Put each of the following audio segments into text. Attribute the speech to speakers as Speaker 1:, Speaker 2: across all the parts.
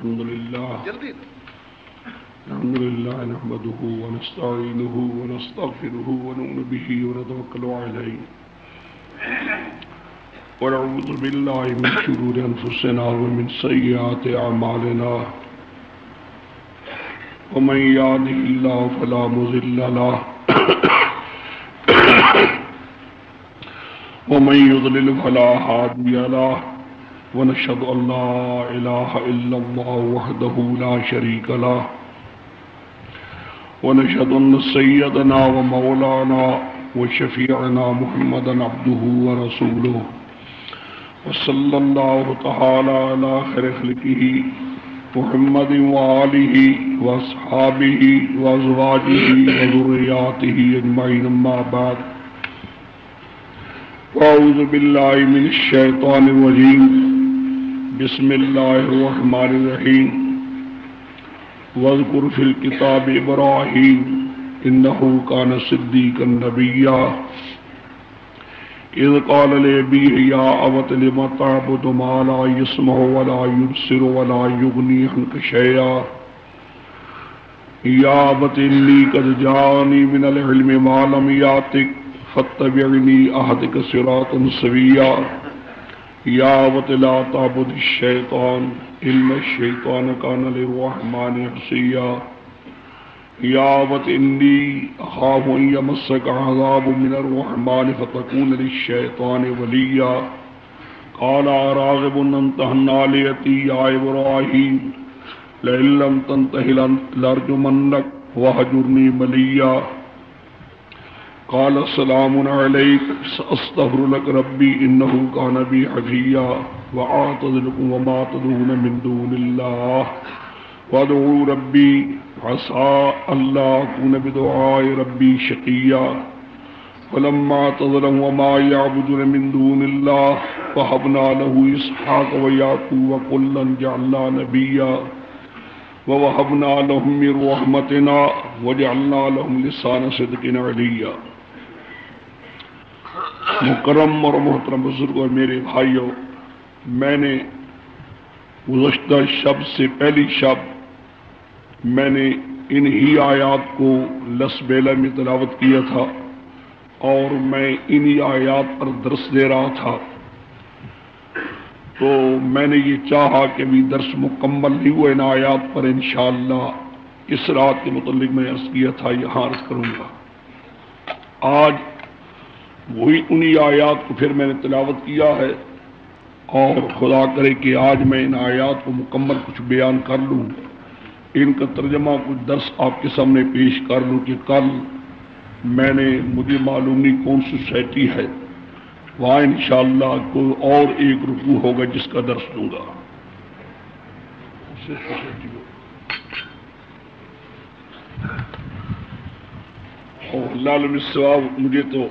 Speaker 1: الحمد لله نحمده ونستعينه ونستغفره ونؤمن به ونتوكل عليه ونعوذ بالله من شرور أنفسنا ومن سيئات أعمالنا ومن يهده الله فلا مضل له ومن يضلل فلا هادي له ونشهد أن لا إله إلا الله وحده لا شريك له ونشهد أن سيدنا ومولانا وشفيعنا محمدا عبده ورسوله وصلى الله تعالى على خير خلقه محمد وآله وأصحابه وأزواجه وذرياته أجمعين أما بعد أعوذ بالله من الشيطان الرجيم بسم الله الرحمن الرحيم واذكر في الكتاب إبراهيم إنه كان صديقا نبيا إذ قال لأبيه يا أبت لم تعبد ما لا يسمع ولا يبصر ولا يغني عنك شيئا يا أبت إني قد جاءني من العلم ما لم يأتك فاتبعني أهدك صراطا سويا يا أبت لا تعبد الشيطان إن الشيطان كان للرحمن عصيا يا أبت إني أخاف أن يمسك عذاب من الرحمن فتكون للشيطان وليا قال أراغب أنت عن آلهتي يا إبراهيم لئن لم تنته لأرجمنك واهجرني مليا قال سلام عليك سأستغفر لك ربي إنه كان بي حفيا وأعتذركم وما تدعون من دون الله وادعوا ربي عسى ألا أكون بدعاء ربي شقيا فلما اعتذرهم وما يعبدون من دون الله وهبنا له إسحاق ويعقوب وكلا جعلنا نبيا ووهبنا لهم من رحمتنا وجعلنا لهم لسان صدق عليا مکرم اور محترم بزرگ اور میرے بھائیوں، میں نے گزشتہ شب سے پہلی شب میں نے انہی آیات کو لسبیلہ میں تلاوت کیا تھا اور میں انہی آیات پر درس دے رہا تھا، تو میں نے یہ چاہا کہ بھی درس مکمل نہیں ہوا ان آیات پر انشاءاللہ اس رات کے متعلق میں عرض کیا تھا یہاں عرض کروں گا۔ آج وہی انہی آیات کو پھر میں نے تلاوت کیا ہے اور خدا کرے کہ آج میں ان آیات کو مکمل کچھ بیان کر لوں، ان کا ترجمہ کچھ درس آپ کے سامنے پیش کر لوں کہ کل میں نے مجھے معلوم نہیں کون سی سوسائٹی ہے وہاں انشاءاللہ کوئی اور ایک رکوع ہوگا جس کا درس دوں گا۔ اور لال ثواب مجھے تو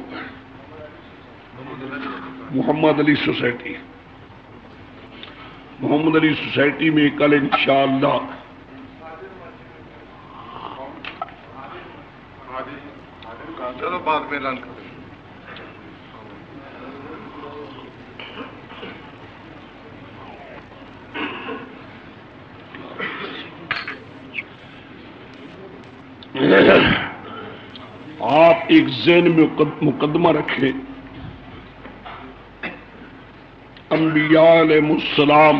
Speaker 1: محمد علی سوسائٹی میں کل انشاءاللہ
Speaker 2: چلو بعد میں اعلان کریں۔
Speaker 1: آپ ایک ذہن میں مقدمہ رکھیں، انبیاء علیہ السلام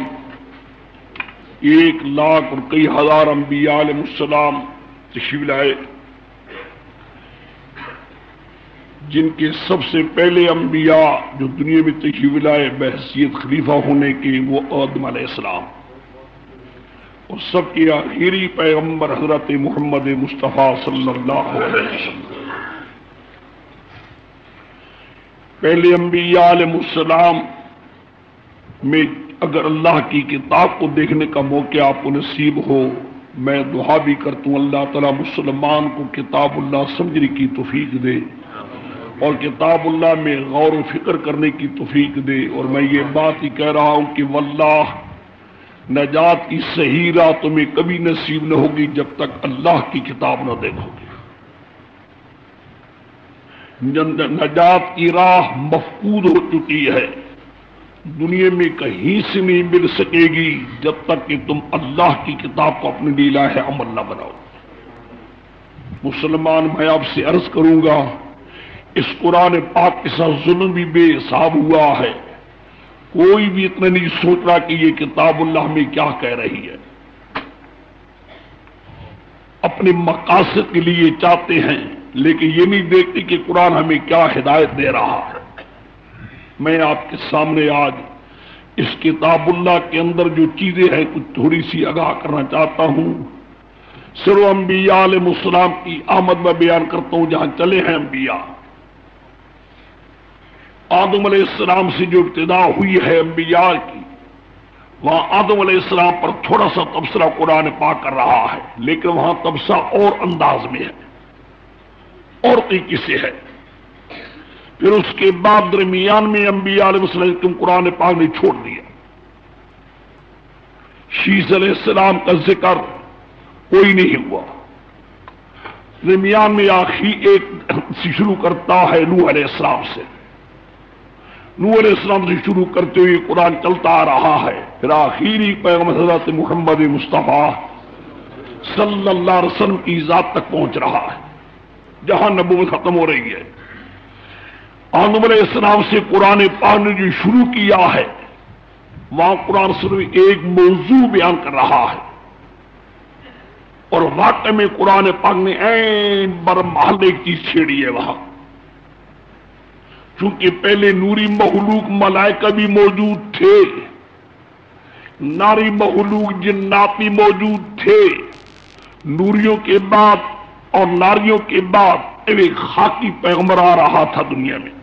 Speaker 1: 1,00,000 اور کئی ہزار انبیاء علیہ السلام تشریف لائے، جن کے سب سے پہلے انبیاء جو دنیا میں تشریف لائے بحیثیت خلیفہ ہونے کے وہ آدم علیہ السلام، اور سب کے آخری پیغمبر حضرت محمد مصطفیٰ صلی اللہ علیہ وسلم۔ پہلے انبیاء علیہ السلام میں اگر اللہ کی کتاب کو دیکھنے کا موقع آپ کو نصیب ہو، میں دعا بھی کرتا ہوں اللہ تعالیٰ مسلمان کو کتاب اللہ سمجھنے کی توفیق دے اور کتاب اللہ میں غور و فکر کرنے کی توفیق دے، اور میں یہ بات ہی کہہ رہا ہوں کہ واللہ نجات کی صحیح راہ تمہیں کبھی نصیب نہ ہوگی جب تک اللہ کی کتاب نہ دیکھو گے۔ نجات کی راہ مفقود ہو چکی ہے، دنیا میں کہیں سے نہیں مل سکے گی جب تک کہ تم اللہ کی کتاب کو اپنے لیے لاہ عمل نہ بناؤ۔ مسلمان میں آپ سے عرض کروں گا، اس قرآن پاک کے ساتھ ظلم بھی بے حساب ہوا ہے۔ کوئی بھی اتنا نہیں سوچ رہا کہ یہ کتاب اللہ میں کیا کہہ رہی ہے۔ اپنے مقاصد کے لیے چاہتے ہیں لیکن یہ نہیں دیکھتے کہ قرآن ہمیں کیا ہدایت دے رہا ہے۔ میں آپ کے سامنے آج اس کتاب اللہ کے اندر جو چیزیں ہیں کچھ تھوڑی سی آگاہ کرنا چاہتا ہوں۔ صرف انبیاء علیہ السلام کی آمد میں بیان کرتا ہوں جہاں چلے ہیں انبیاء۔ آدم علیہ السلام سے جو ابتدا ہوئی ہے انبیاء کی، وہاں آدم علیہ السلام پر تھوڑا سا تبصرہ قرآن پاک کر رہا ہے، لیکن وہاں تبصرہ اور انداز میں ہے، اور طریقے سے ہے۔ پھر اس کے بعد درمیان میں انبیاء علیہ السلام قرآن پاک نے چھوڑ دیا۔ شیس علیہ السلام کا ذکر کوئی نہیں ہوا۔ درمیان میں آخری ایک سے شروع کرتا ہے نوح علیہ السلام سے۔ نوح علیہ السلام سے شروع کرتے ہوئے قرآن چلتا آ رہا ہے، پھر آخری پیغمبر حضرت محمد مصطفیٰ صلی اللہ علیہ وسلم کی ذات تک پہنچ رہا ہے، جہاں نبوت ختم ہو رہی ہے۔ آدم علیہ السلام سے قرآن پاک نے جو شروع کیا ہے، وہاں قرآن صرف ایک موضوع بیان کر رہا ہے، اور واقع میں قرآن پاک نے عین برمحل ایک چیز چھیڑی ہے وہاں۔ چونکہ پہلے نوری مخلوق ملائکہ بھی موجود تھے، ناری مخلوق جنات بھی موجود تھے، نوریوں کے بعد اور ناریوں کے بعد ایک خاکی پیغمبر آ رہا تھا دنیا میں۔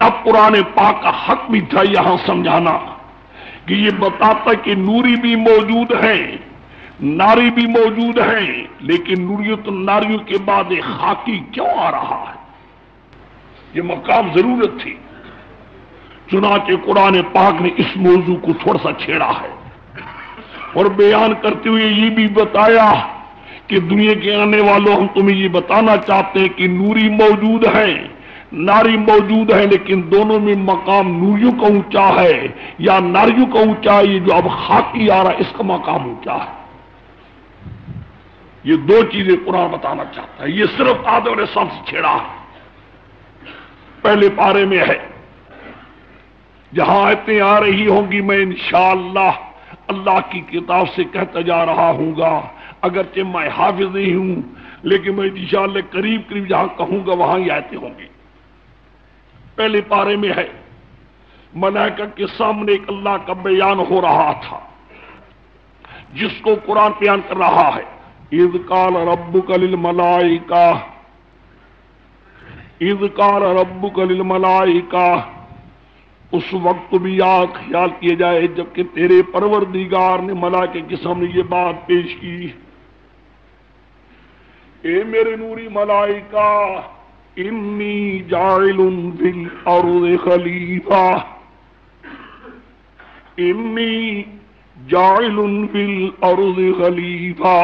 Speaker 1: اب قرآن پاک کا حق بھی تھا یہاں سمجھانا کہ یہ بتاتا کہ نوری بھی موجود ہیں، ناری بھی موجود ہیں، لیکن نوریوں تو ناریوں کے بعد ایک خاکی کیوں آ رہا ہے؟ یہ مقام ضرورت تھی۔ چنانچہ قرآن پاک نے اس موضوع کو تھوڑا سا چھیڑا ہے، اور بیان کرتے ہوئے یہ بھی بتایا کہ دنیا کے آنے والوں ہم تمہیں یہ بتانا چاہتے ہیں کہ نوری موجود ہیں، ناری موجود ہیں، لیکن دونوں میں مقام نوریوں کا اونچا ہے یا ناریوں کا اونچا ہے؟ یہ جو اب خاکی آ رہا ہے اس کا مقام اونچا ہے۔ یہ دو چیزیں قرآن بتانا چاہتا ہے۔ یہ صرف آدم علیہ السلام سے چھیڑا ہے، پہلے پارے میں ہے، جہاں آیتیں آ رہی ہوں گی میں انشاءاللہ اللہ کی کتاب سے کہتا جا رہا ہوں گا، اگرچہ میں حافظ نہیں ہوں لیکن میں انشاءاللہ قریب قریب جہاں کہوں گا وہاں یہ آیتیں ہوں گی۔ پہلے پارے میں ہے، ملائکہ کے سامنے ایک اللہ کا بیان ہو رہا تھا جس کو قرآن بیان کر رہا ہے۔ اذ قال ربک للملائکہ، اذ قال ربک للملائکہ، اس وقت بھی یاد خیال کیا جائے جبکہ تیرے پروردگار نے ملائکہ کے سامنے یہ بات پیش کی، اے میرے نوری ملائکہ، انی جاعل فی الارض خلیفہ، انی جاعل فی الارض خلیفہ،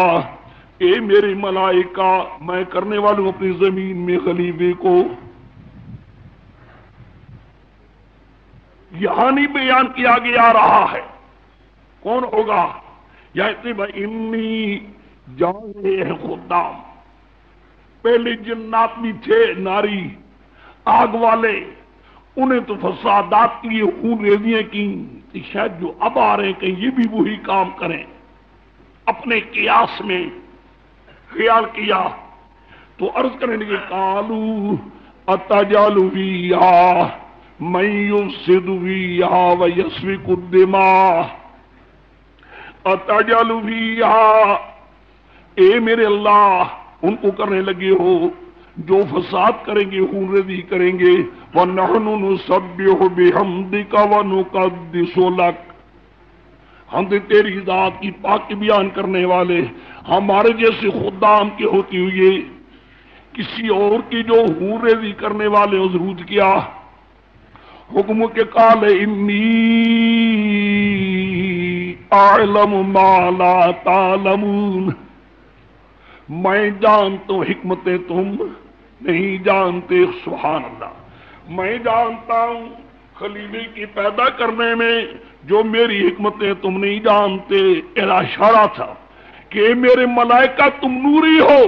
Speaker 1: اے میرے ملائکہ میں کرنے والوں اپنی زمین میں خلیفے کو۔ یہاں نہیں بیان کیا گیا رہا ہے کون ہوگا، یا انی جاعل خدام۔ پہلے جنات بھی تھے، ناری آگ والے، انہیں تو فسادات کی خون ریزیاں کی، شاید جو اب آ رہے ہیں کہ یہ بھی وہی کام کریں۔ اپنے قیاس میں خیال کیا تو عرض کرنے لگے، قالوا اتجعل فیہا من یفسد فیہا ویسفک الدماء، اتجعل فیہا، اے میرے اللہ ان کو کرنے لگے ہو جو فساد کریں گے، خون ریزی کریں گے، وَنَحْنُ نُسَبِّحُ بِحَمْدِكَ وَنُقَدِّسُ لَكَ، ہم تیری ذات کی پاک بیان کرنے والے، ہمارے جیسے خدام کے ہوتے ہوئے کسی اور کی جو خون ریزی کرنے والے ضرورت کیا؟ حکم کے قال انی اعلم ما لا تعلمون، میں جانتا ہوں حکمتیں تم نہیں جانتے۔ سبحان اللہ، میں جانتا ہوں خلیفے کی پیدا کرنے میں جو میری حکمتیں تم نہیں جانتے، میرا اشارہ تھا کہ میرے ملائکہ تم نوری ہو،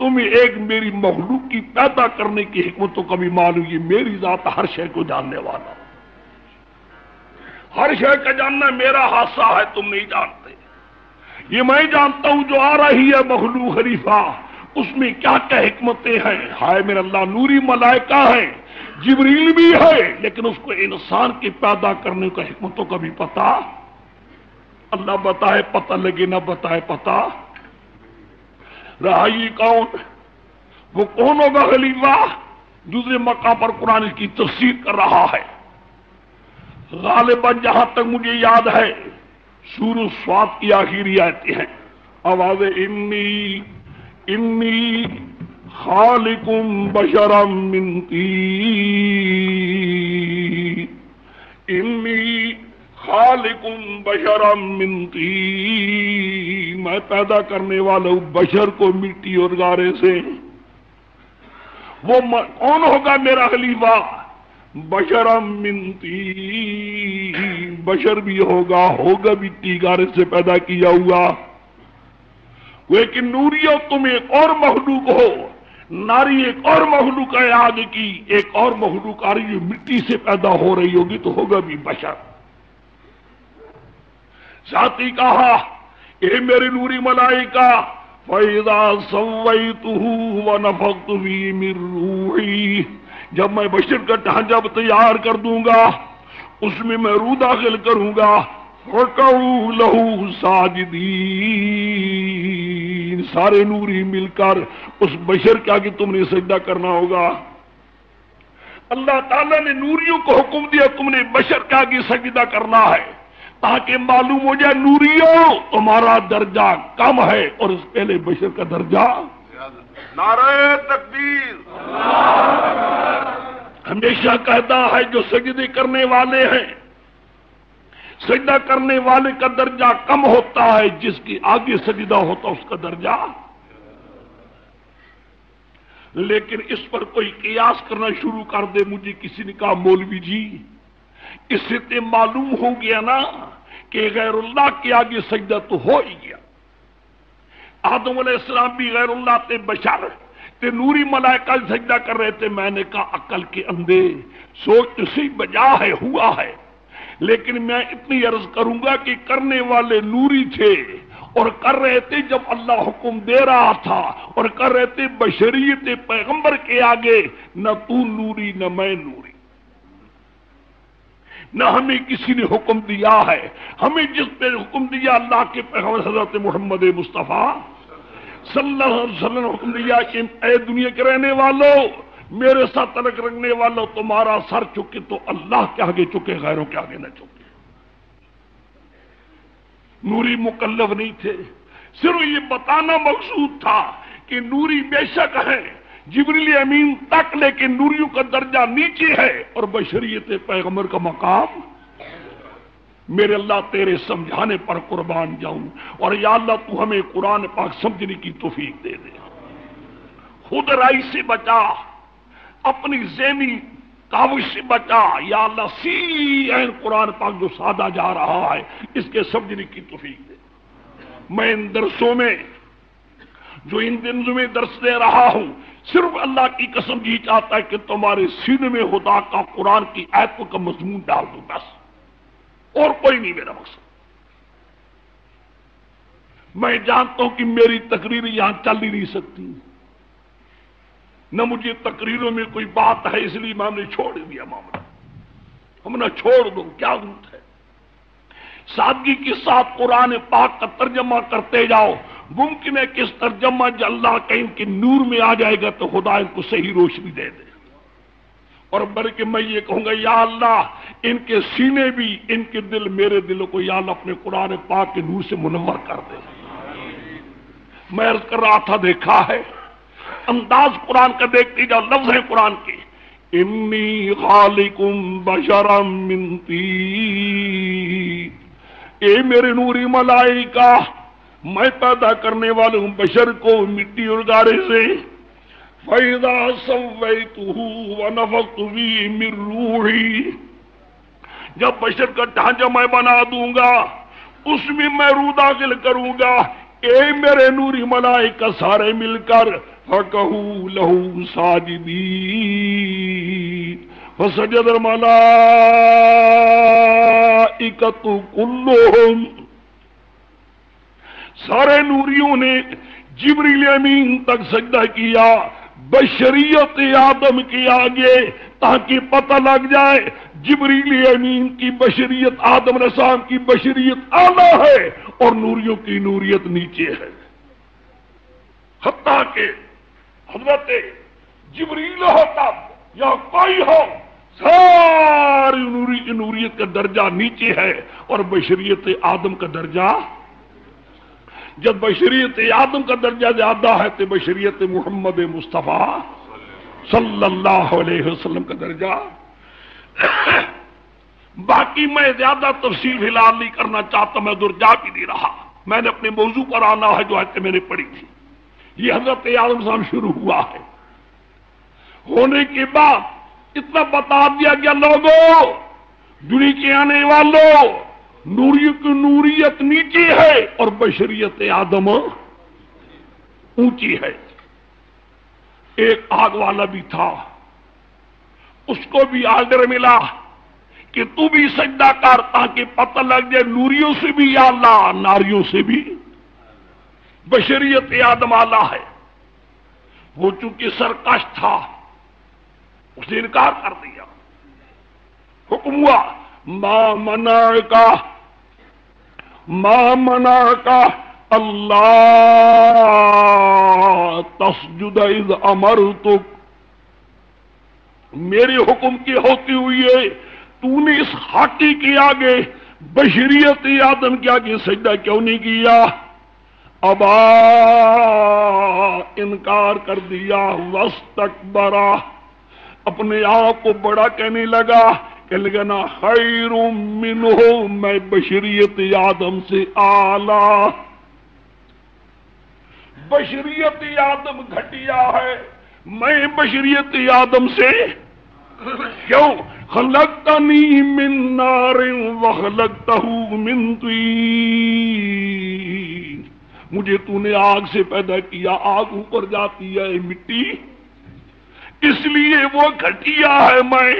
Speaker 1: تمہیں ایک میری مخلوق کی پیدا کرنے کی حکمتوں کا بھی معلوم، یہ میری ذات ہر شے کو جاننے والا، ہر شے کا جاننا میرا حادثہ ہے، تم نہیں جانتے۔ یہ میں جانتا ہوں جو آ رہی ہے مخلوق خلیفہ، اس میں کیا کیا حکمتیں ہیں۔ ہائے میرا اللہ، نوری ملائکہ ہے، جبریل بھی ہے، لیکن اس کو انسان کی پیدا کرنے کا حکمتوں کا بھی پتا، اللہ بتائے پتہ لگے نہ بتائے پتہ رہا۔ یہ کون، وہ کون ہوگا خلیفہ؟ دوسرے مقام پر قرآن اس کی تفسیر کر رہا ہے۔ غالباً جہاں تک مجھے یاد ہے سورہ صاد کی آخری آیتیں ہیں، آواز انی خالق بشرا من طین، انی خالق بشرا من طین، میں پیدا کرنے والا ہوں بشر کو مٹی اور گارے سے۔ وہ کون ہوگا میرا خلیفہ؟ بشرا من طین، بشر بھی ہوگا مٹی گارے سے پیدا کیا ہوا، لیکن نوریو تم ایک اور مخلوق ہو، ناری ایک اور مخلوق ہے، آگے کی ایک اور مخلوق آ رہی ہے، مٹی سے پیدا ہو رہی ہوگی تو ہوگا بھی بشر۔ ساتھ ہی کہا اے میرے نوری ملائکہ، فَإِذَا سَوَّيْتُهُ وَنَفَخْتُ فِيهِ مِن رُوحِي، جب میں بشر کا ڈھانچہ تیار کر دوں گا، اس میں روح داخل کروں گا، فَقَعُوا لَهُ سَاجِدِينَ، سارے نوری مل کر اس بشر کے آگے تم نے سجدہ کرنا ہوگا۔ اللہ تعالیٰ نے نوریوں کو حکم دیا تم نے بشر کے آگے سجدہ کرنا ہے، تاکہ معلوم ہو جائے نوریوں تمہارا درجہ کم ہے اور اس پہلے بشر کا درجہ۔
Speaker 2: نعرہ تکبیر،
Speaker 1: ہمیشہ کہتا ہے جو سجدے کرنے والے ہیں، سجدہ کرنے والے کا درجہ کم ہوتا ہے، جس کی آگے سجدہ ہوتا اس کا درجہ۔ لیکن اس پر کوئی قیاس کرنا شروع کر دے، مجھے کسی نے کہا مولوی جی اس سے تے معلوم ہو گیا نا کہ غیر اللہ کے آگے سجدہ تو ہو ہی گیا، آدم علیہ السلام بھی غیر اللہ تے بشر تے نوری ملائکہ سجدہ کر رہے تھے۔ میں نے کہا عقل کے اندھے، سوچ اسی بجا ہے، ہوا ہے، لیکن میں اتنی عرض کروں گا کہ کرنے والے نوری تھے اور کر رہے تھے جب اللہ حکم دے رہا تھا، اور کر رہے تھے بشریت پیغمبر کے آگے، نہ تو نوری نہ میں نوری، نہ ہمیں کسی نے حکم دیا ہے۔ ہمیں جس پہ حکم دیا اللہ کے پیغمبر حضرت محمد مصطفیٰ صلی اللہ علیہ وسلم نے حکم دیا کہ اے دنیا کے رہنے والوں، میرے ساتھ تعلق رکھنے والوں، تمہارا سر چکے تو اللہ کے آگے چکے، غیروں کے آگے نہ چکے۔ نوری مکلف نہیں تھے، صرف یہ بتانا مقصود تھا کہ نوری بے شک ہے جبریل امین تک، لیکن نوریوں کا درجہ نیچے ہے اور بشریت پیغمبر کا مقام۔ میرے اللہ تیرے سمجھانے پر قربان جاؤں، اور یا اللہ تو ہمیں قرآن پاک سمجھنے کی توفیق دے دے، خود رائی سے بچا، اپنی ذہنی کاوش سے بچا، یا اللہ عین قرآن پاک جو سادہ جا رہا ہے اس کے سمجھنے کی توفیق دے۔ میں ان درسوں میں جو ان دنوں میں درس دے رہا ہوں، صرف اللہ کی قسم جی چاہتا ہے کہ تمہارے سینے میں خدا کا قرآن کی آیتوں کا مضمون ڈال دوں، بس، اور کوئی نہیں میرا مقصد۔ میں جانتا ہوں کہ میری تقریر یہاں چل ہی نہیں سکتی، نہ مجھے تقریروں میں کوئی بات ہے، اس لیے میں نے چھوڑ دیا معاملہ، ہم نہ چھوڑ دو، کیا ضرورت ہے۔ سادگی کے ساتھ قرآن پاک کا ترجمہ کرتے جاؤ، ممکن ہے کہ اس ترجمہ جو اللہ کا ان کے نور میں آ جائے گا تو خدا ان کو صحیح روشنی دے دے، اور بلکہ میں یہ کہوں گا یا اللہ ان کے سینے بھی، ان کے دل، میرے دلوں کو یا اللہ اپنے قرآن پاک کے نور سے منور کر دے۔ میں عرض کر رہا تھا، دیکھا ہے انداز قرآن کا، دیکھتے جاؤ لفظ ہے قرآن کے، انی خالق بشرا من طین، اے میرے نوری ملائکہ میں پیدا کرنے والا ہوں بشر کو مٹی اور گارے سے، فَإِذَا سَوَّيْتُهُ وَنَفَخْتُ فِيهِ مِن رُوحِي، جب بشر کا ڈھانچہ میں بنا دوں گا اس میں روح داخل کروں گا، اے میرے نوری ملائکہ سارے مل کر فَقَهُوا لَهُ سَاجِدِينَ فَسَجَدَ الْمَلَائِكَةُ كُلُّهُمْ، سارے نوریوں نے جبریل امین تک سجدہ کیا بشریت آدم کے آگے، تاکہ پتہ لگ جائے جبریل امین کی بشریت آدم علیہ السلام کی بشریت اعلیٰ ہے اور نوریوں کی نوریت نیچے ہے۔ حتیٰ کہ حضرت جبریل ہو تب یا کوئی ہو، ساری نوریت کا درجہ نیچے ہے اور بشریت آدم کا درجہ، جب بشریت آدم کا درجہ زیادہ ہے تو بشریت محمد مصطفیٰ صلی اللہ علیہ وسلم کا درجہ۔ باقی میں زیادہ تفصیل فی الحال نہیں کرنا چاہتا، میں ادھر جا بھی نہیں رہا، میں نے اپنے موضوع پر آنا ہے جو آیت میں نے پڑھی تھی۔ یہ حضرت آدم السلام شروع ہوا ہے، ہونے کے بعد اتنا بتا دیا گیا لوگوں، دنیا کے آنے والوں، نوریوں کی نوریت نیچے ہے اور بشریت آدم اونچی ہے۔ ایک آگ والا بھی تھا، اس کو بھی آرڈر ملا کہ تو بھی سجدہ کر تاکہ پتہ لگ جائے نوریوں سے بھی اعلیٰ ناریوں سے بھی بشریت آدم اعلیٰ ہے۔ وہ چونکہ سرکش تھا اس نے انکار کر دیا، حکم ہوا ما منعک اللہ تسجد اذ امرتک، میرے حکم کی ہوتی ہوئی ہے تو نے اس ہاٹی کے آگے بشریت آدم کے آگے سجدہ کیوں نہیں کیا؟ ابا انکار کر دیا، واستکبر اپنے آپ کو بڑا کہنے لگا، نا خیر منہ، میں بشریت آدم سے اعلیٰ، بشریت آدم گھٹیا ہے، میں بشریت آدم سے کیوں؟ خلقتنی من نار وخلقتہ من طین، مجھے تو نے آگ سے پیدا کیا، آگ اوپر جاتی ہے مٹی، اس لیے وہ گھٹیا ہے، میں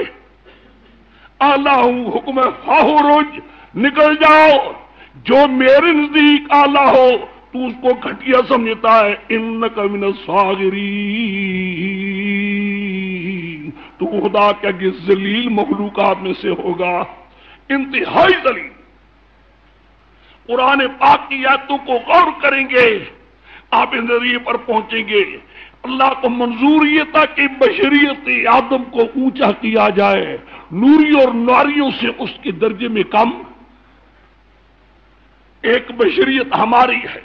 Speaker 1: اعلیٰ ہوں۔ حکم فاخرج، نکل جاؤ، جو میرے نزدیک اعلیٰ ہو تو اس کو گھٹیا سمجھتا ہے، انک من الصاغرین، تو خدا کے ذلیل مخلوقات میں سے ہوگا، انتہائی ذلیل۔ قرآن پاک کی آیتوں کو غور کریں گے آپ اس نظریے پر پہنچیں گے، اللہ کو منظور یہ تھا کہ بشریت آدم کو اونچا کیا جائے، نوری اور ناریوں سے اس کے درجے میں کم۔ ایک بشریت ہماری ہے،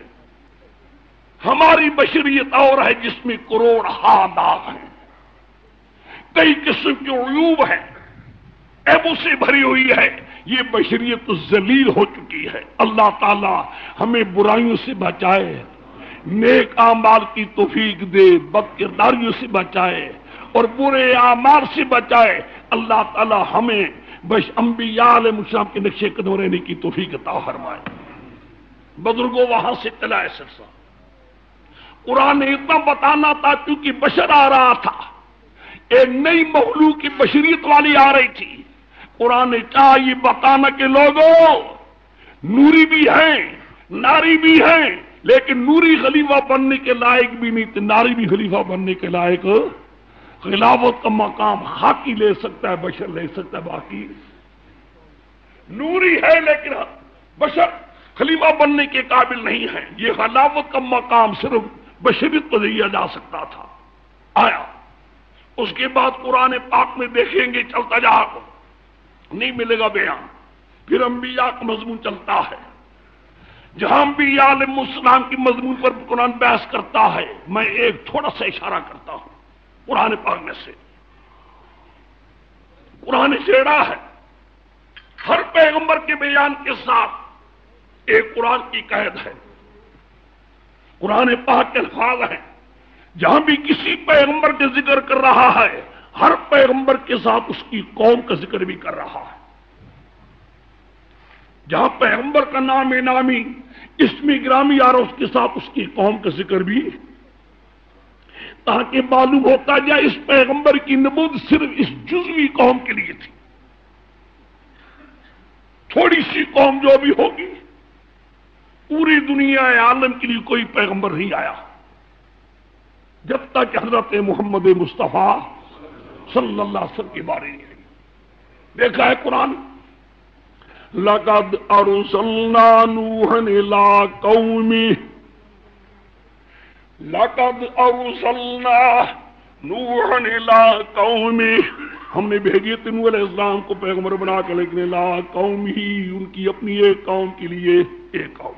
Speaker 1: ہماری بشریت اور ہے جس میں کروڑ داغ ہیں، کئی قسم کے عیوب ہیں، عیبوں سے بھری ہوئی ہے، یہ بشریت ذلیل ہو چکی ہے۔ اللہ تعالی ہمیں برائیوں سے بچائے، نیک اعمال کی توفیق دے، بد کرداریوں سے بچائے اور برے اعمال سے بچائے۔ اللہ تعالی ہمیں انبیاء علیہ السلام کے نقش قدم رہنے کی توفیق عطا فرمائے۔ بزرگوں وہاں سے چلا ہے سلسلہ، قرآن نے اتنا بتانا تھا کیونکہ بشر آ رہا تھا، ایک نئی مخلوق کی بشریت والی آ رہی تھی۔ قرآن نے چاہا یہ بتانا کہ لوگوں نوری بھی ہیں ناری بھی ہیں، لیکن نوری خلیفہ بننے کے لائق بھی نہیں تھے، ناری بھی خلیفہ بننے کے لائق، خلافت کا مقام حاکی لے سکتا ہے، بشر لے سکتا ہے، باقی نوری ہے لیکن بشر خلیفہ بننے کے قابل نہیں ہے۔ یہ خلافت کا مقام صرف بشریت کو دیا جا سکتا تھا، آیا۔ اس کے بعد قرآن پاک میں دیکھیں گے چلتا جا نہیں ملے گا بیان، پھر انبیاء کا مضمون چلتا ہے، جہاں انبیاء علیہ السلام کی مضمون پر قرآن بحث کرتا ہے۔ میں ایک تھوڑا سا اشارہ کرتا ہوں قرآن پاک میں سے، قرآن چھیڑا ہے ہر پیغمبر کے بیان کے ساتھ ایک قرآن کی قید ہے، قرآن پاک کے الفاظ ہیں، جہاں بھی کسی پیغمبر کے ذکر کر رہا ہے ہر پیغمبر کے ساتھ اس کی قوم کا ذکر بھی کر رہا ہے۔ جہاں پیغمبر کا نام نامی اسم گرامی آ رہا اس کے ساتھ اس کی قوم کا ذکر بھی، تاکہ معلوم ہوتا جائے اس پیغمبر کی نبوت صرف اس جزوی قوم کے لیے تھی. تھوڑی سی قوم جو بھی ہوگی، پوری دنیا عالم کے لیے کوئی پیغمبر نہیں آیا جب تک حضرت محمد مصطفیٰ صلی اللہ علیہ وسلم کے بارے میں نہیں. دیکھا ہے قرآن، لَقَدْ أَرْسَلْنَا نُوحًا إِلَىٰ قَوْمِهِ لَقَدْ أَرْسَلْنَا نُوحًا إِلَىٰ قَوْمِهِ، ہم نے بھیجے تھے نوح علیہ السلام کو پیغمبر بنا کے، لیکن إِلَىٰ قَوْمِهِ، ان کی اپنی ایک قوم کے لیے ایک قوم.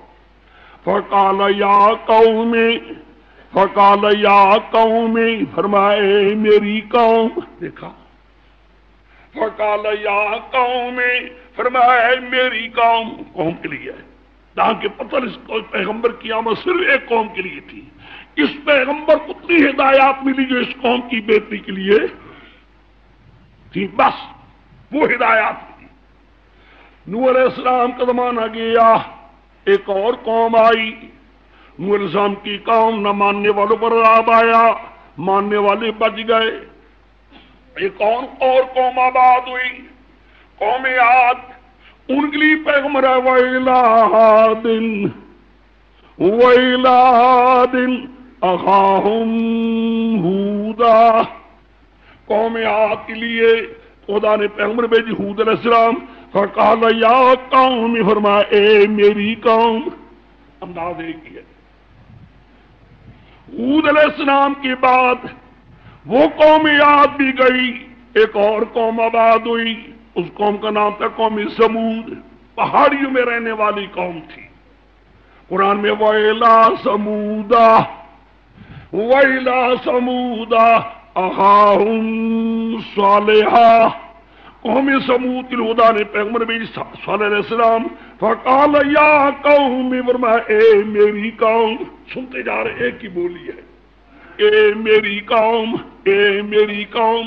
Speaker 1: فَقَالَ يَا قَوْمِ، فَقَالَ يَا قَوْمِ، فرمائے میری قوم. دیکھا، فَقَالَ يَا قَوْمِ، فرمایا میری قوم، قوم کے لیے ہے، تاکہ پتہ اس کو پیغمبر کی آمد صرف ایک قوم کے لیے تھی. اس پیغمبر کو اتنی ہدایات ملی جو اس قوم کی بہتری کے لیے تھی، بس وہ ہدایات تھی. نوح علیہ السلام کا زمانہ گیا، ایک اور قوم آئی. نوح علیہ السلام کی قوم نہ ماننے والوں پر عذاب آیا، ماننے والے بچ گئے. ایک اور قوم آباد ہوئی، قوم عاد. ان کے لیے پیغمبر ہے وَإِلَىٰ عَادٍ وَإِلَىٰ عَادٍ أَخَاهُمْ هُودًا. قوم عاد کے لیے خدا نے پیغمبر بھیجی ہود علیہ السلام. فَقَالَ يَا قَوْمِ، فرمایا اے میری قوم. انداز ایک ہی ہے. ہود علیہ السلام کے بعد وہ قوم عاد بھی گئی، ایک اور قوم آباد ہوئی. اس قوم کا نام تھا قوم سمود، پہاڑیوں میں رہنے والی قوم تھی. قرآن میں وَإِلَىٰ ثَمُودَ وَإِلَىٰ ثَمُودَ أَخَاهُمْ صَالِحًا. قوم سمود کے خدا نے پیغمبر بھیجی صالح علیہ السلام. فَقَالَ يَا قَوْمِ، فرمایا اے میری قوم. سنتے جا رہے، ایک ہی بولی ہے، اے میری قوم، اے میری قوم.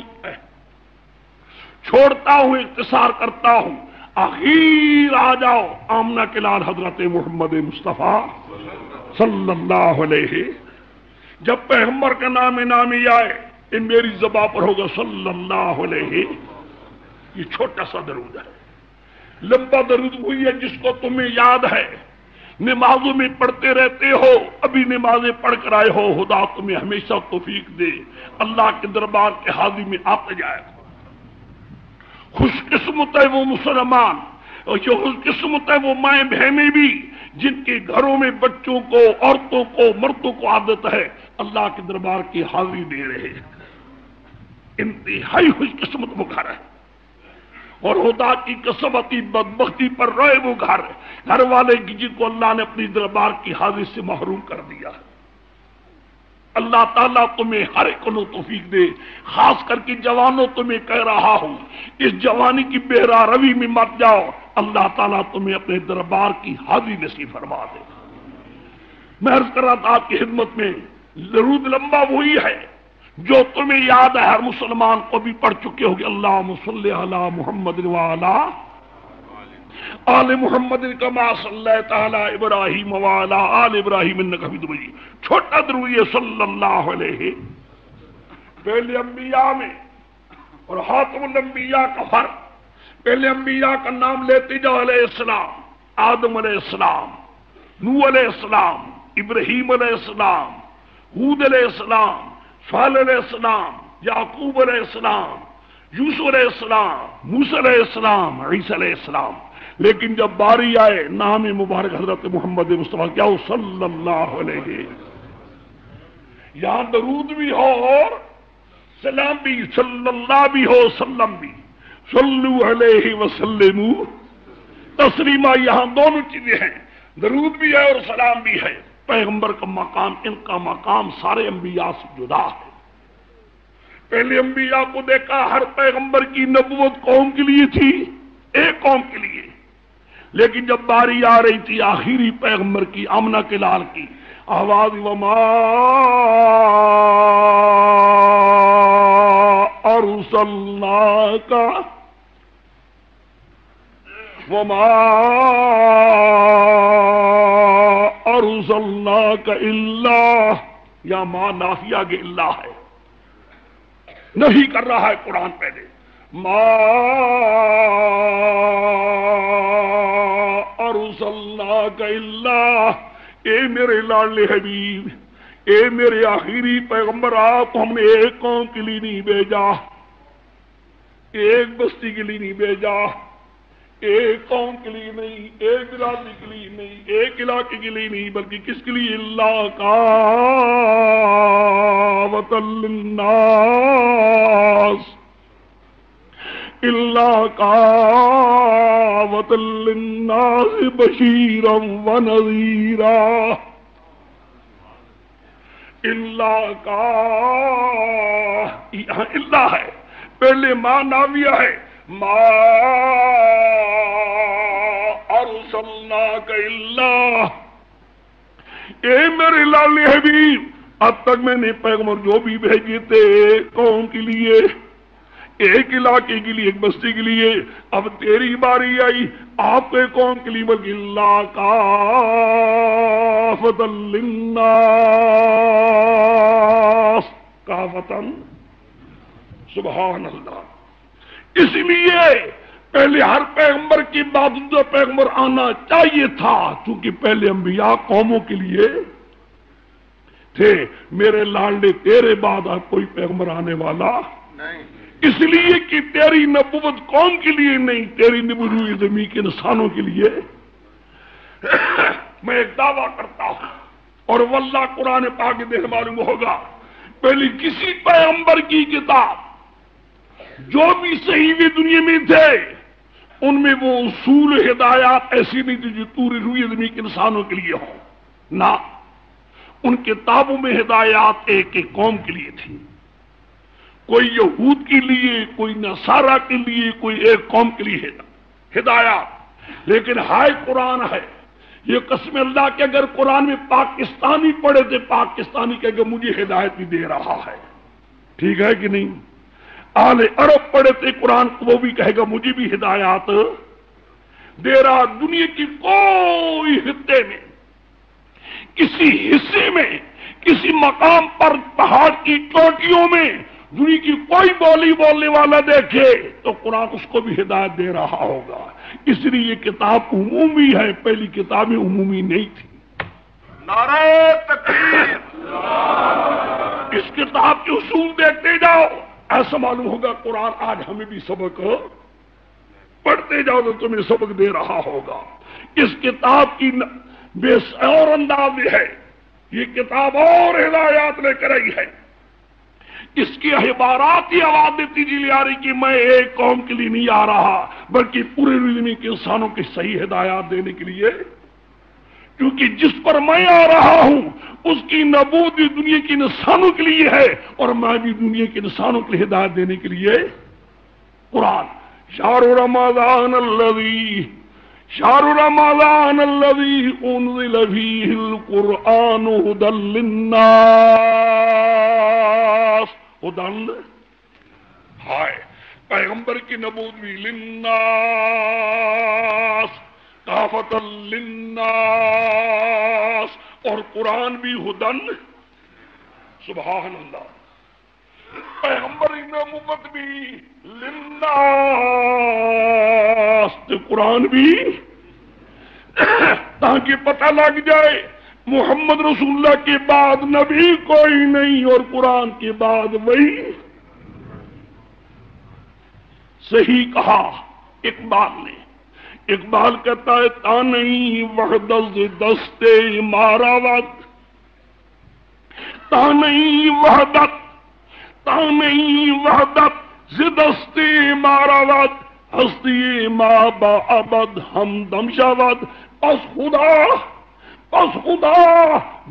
Speaker 1: چھوڑتا ہوں، اختصار کرتا ہوں، آخر آ جاؤ آمنہ کے لال حضرت محمد مصطفیٰ صلی اللہ علیہ. جب پیغمبر کا نام نامی آئے، یہ میری زبان پر ہوگا صلی اللہ علیہ. یہ چھوٹا سا درود ہے، لمبا درود وہی ہے جس کو تمہیں یاد ہے، نمازوں میں پڑھتے رہتے ہو، ابھی نمازیں پڑھ کر آئے ہو. خدا تمہیں ہمیشہ توفیق دے، اللہ کے دربار کے حاضری میں آتے جائے. خوش قسمت ہے وہ مسلمان، اور جو خوش قسمت ہے وہ مائیں بہنیں بھی جن کے گھروں میں بچوں کو، عورتوں کو، مردوں کو عادت ہے اللہ کے دربار کی حاضری دے رہے ہیں. انتہائی خوش قسمت وہ گھر ہے. اور خدا کی قسم اتی بدبختی پر روئے وہ گھر والے کی جن کو اللہ نے اپنی دربار کی حاضری سے محروم کر دیا. اللہ تعالیٰ تمہیں ہر ایک کو توفیق دے. خاص کر کے جوانوں تمہیں کہہ رہا ہوں، اس جوانی کی بہرا روی میں مت جاؤ. اللہ تعالیٰ تمہیں اپنے دربار کی حاضری نصیب فرما دے. میں عرض کر رہا تھا آپ کی خدمت میں، درود لمبا وہی ہے جو تمہیں یاد ہے، ہر مسلمان کو بھی پڑھ چکے ہوگے. اللہم صلی علی محمد وعلی آل محمد کما صلیت علی ابراہیم وعلی آل ابراہیم انک حمید مجید. چھوٹا درود یہ صلی اللہ علیہ. پہلے انبیاء میں اور خاتم الانبیاء کا فرق، پہلے انبیاء کا نام لیتے جاؤ، علیہ السلام، آدم علیہ السلام، نوح علیہ السلام، ابراہیم علیہ السلام، ہود علیہ السلام، صالح علیہ السلام، یعقوب علیہ السلام، یوسف علیہ السلام، موسیٰ علیہ السلام، عیسیٰ علیہ السلام. لیکن جب باری آئے نام مبارک حضرت محمد مصطفیٰ کیا ہو صلی اللہ علیہ، یہاں درود بھی ہو اور سلام بھی، صلی اللہ بھی ہو، سلم بھی. صلو علیہ وسلم تسلیما، یہاں دونوں چیزیں ہیں، درود بھی ہے اور سلام بھی ہے. پیغمبر کا مقام، ان کا مقام سارے انبیاء سے جدا ہے. پہلے انبیاء کو دیکھا، ہر پیغمبر کی نبوت قوم کے لیے تھی، ایک قوم کے لیے. لیکن جب باری آ رہی تھی آخری پیغمبر کی، آمنہ کے لال کی آواز، وما ارسلناک وما ارسلناک الا، یا ما نافیہ کے اللہ ہے، نہیں کر رہا ہے قرآن پہلے، ما ارسلناک الا، اے میرے لاڈلے حبیب، اے میرے آخری پیغمبر، آپ کو ہم نے ایک قوم کے لیے نہیں بھیجا، ایک بستی کے لیے نہیں بھیجا، ایک قوم کے لیے نہیں، ایک برادری کے لیے نہیں، ایک علاقے کے لیے نہیں، بلکہ کس کے لیے؟ اللہ کافۃ للناس، اللہ کافۃ للناس بشیرا ونذیرا، اللہ کا، یہاں اللہ ہے، پہلے ماں ناویہ ہے، ما ارسلناک الا، اے میرے لاڈلے حبیب، اب تک میں نے پیغمبر جو بھی بھیجے تھے قوم کے لیے، ایک علاقے کے لیے، ایک بستی کے لیے، اب تیری باری آئی آپ کے قوم کے لیے، بلکہ اللہ کافۃ للناس، کافتن، سبحان اللہ۔ اس لیے پہلے ہر پیغمبر کی بعد دوسرا پیغمبر آنا چاہیے تھا، چونکہ پہلے انبیاء قوموں کے لیے تھے، میرے لاڈلے تیرے بعد اب کوئی پیغمبر آنے والا
Speaker 2: نہیں،
Speaker 1: اس لیے کہ تیری نبوت قوم کے لیے نہیں، تیری نبوت زمین کے انسانوں کے لیے۔ میں ایک دعویٰ کرتا ہوں، اور واللہ قرآن پاک دیکھ معلوم ہوگا، پہلے کسی پیغمبر کی کتاب جو بھی صحیح دنیا میں تھے ان میں وہ اصول ہدایات ایسی نہیں تھی جو پوری روئے زمین کے انسانوں کے لیے ہوں، نہ، ان کتابوں میں ہدایات ایک ایک قوم کے لیے تھی، کوئی یہود کے لیے، کوئی نصارہ کے لیے، کوئی ایک قوم کے لیے ہدایات، لیکن ہائے قرآن ہے، یہ قسم اللہ کہ اگر قرآن میں پاکستانی پڑھے تھے، پاکستانی کہ اگر مجھے ہدایت بھی دے رہا ہے، ٹھیک ہے کہ نہیں؟ آل عرب پڑھے تھے قرآن، وہ بھی کہے گا مجھے بھی ہدایات دے رہا۔ دنیا کی کوئی خطے میں، کسی حصے میں، کسی مقام پر، پہاڑ کی چوٹیوں میں دنیا کی کوئی بولی بولنے والا دیکھے تو قرآن اس کو بھی ہدایت دے رہا ہوگا، اس لیے یہ کتاب عمومی ہے، پہلی کتابیں عمومی نہیں تھی۔
Speaker 2: نعرہ تکبیر،
Speaker 1: اس کتاب کے اصول دیکھتے جاؤ، ایسا معلوم ہوگا قرآن آج ہمیں بھی سبق پڑھتے جاؤ تو تمہیں سبق دے رہا ہوگا۔ اس کتاب کی بے اور انداز ہے، یہ کتاب اور ہدایات لے کر آئی ہے، اس کی عبارات ہی آواز دیتی جی آ رہی کہ میں ایک قوم کے لیے نہیں آ رہا بلکہ پورے دنیا کے انسانوں کی صحیح ہدایات دینے کے لیے، کیونکہ جس پر میں آ رہا ہوں اس کی نبوت بھی دنیا کے انسانوں کے لیے ہے، اور میں بھی دنیا کے انسانوں کے لیے ہدایت دینے کے لیے قرآن۔ شہر رمضان الذی انزل فیہ القرآن ھدی للناس، ہدی، ہائے پیغمبر کی نبوت بھی للناس، کافۃ للناس، اور قرآن بھی ہدن، سبحان اللہ، پیغمبر کی نبوت بھی للناس، تو قرآن بھی، تاکہ پتہ لگ جائے محمد رسول اللہ کے بعد نبی کوئی نہیں، اور قرآن کے بعد وہی۔ صحیح کہا اقبال نے، اقبال کہتا ہے تا نہیں وحدت دستے ماراوت، تا نہیں وحدت دستے ماراوت، ہستی ما با ابد ہم دم شود، پس خدا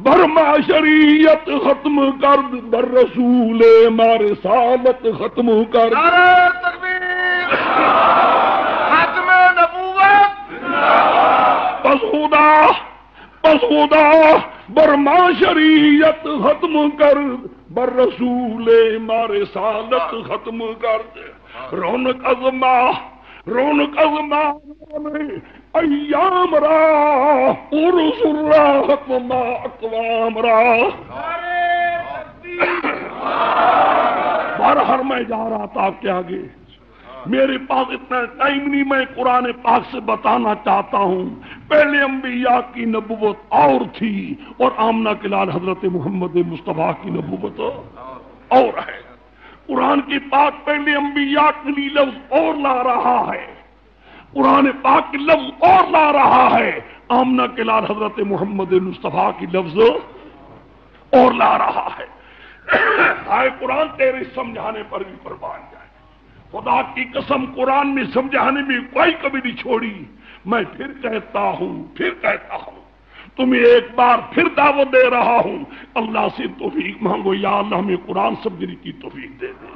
Speaker 1: بر معاشریت ختم کر، بر رسول مار رسالت ختم کر۔
Speaker 2: نعرہ تکبیر، ختم نبوت،
Speaker 1: پس خدا بر معاشریت ختم کر، بر رسول مار رسالت ختم کر۔ رونق ازمان ایام را عرس راحت ما اقوام را. بہرحال میں جا رہا تھا آپ کے آگے، میرے پاس اتنا ٹائم نہیں، میں قرآن پاک سے بتانا چاہتا ہوں پہلے انبیاء کی نبوت اور تھی اور آمنہ کے لال حضرت محمد مصطفیٰ کی نبوت اور ہے. قرآن کی پاک پہلے انبیاء کے لیے لفظ اور لا رہا ہے، قرآن پاک کے لفظ اور لا رہا ہے، آمنہ کے لال حضرت محمد مصطفیٰ کی لفظ اور لا رہا ہے. آئے قرآن تیرے سمجھانے پر بھی قربان جائے. خدا کی قسم قرآن میں سمجھانے میں کوئی کبھی نہیں چھوڑی. میں پھر کہتا ہوں تمہیں ایک بار پھر دعوت دے رہا ہوں، اللہ سے توفیق مانگو، یا اللہ ہمیں قرآن سمجھنے کی توفیق دے دے.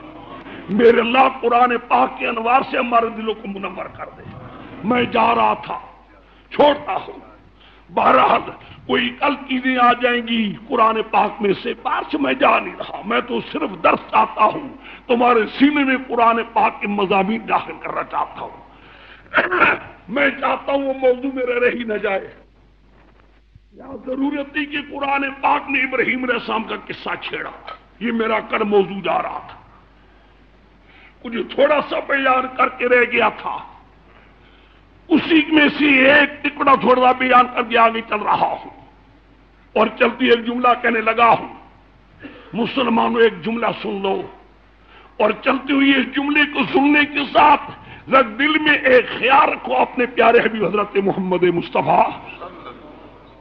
Speaker 1: میرے اللہ قرآن پاک کے انوار سے ہمارے دلوں کو منور کر دے. میں جا رہا تھا، چھوڑتا ہوں. بہرحال کوئی کل چیزیں آ جائیں گی قرآن پاک میں سے پار سے میں جا نہیں رہا. میں تو صرف درس چاہتا ہوں، تمہارے سینے میں قرآن پاک کے مضامین داخل کرنا چاہتا ہوں. میں چاہتا ہوں وہ موضوع میرے رہ ہی نہ جائے. یا ضرورت تھی کہ قرآن پاک نے ابراہیم علیہ السلام کا قصہ چھیڑا، یہ میرا کل موضوع جا رہا تھا. کچھ تھوڑا سا بیان کر کے رہ گیا تھا، اسی میں سے ایک ٹکڑا تھوڑا سا بیان کر کے آگے چل رہا ہوں. اور چلتی ایک جملہ کہنے لگا ہوں، مسلمانوں ایک جملہ سن لو. اور چلتی ہوئی اس جملے کو سننے کے ساتھ دل میں ایک خیال رکھو اپنے پیارے حبیب حضرت محمد مصطفیٰ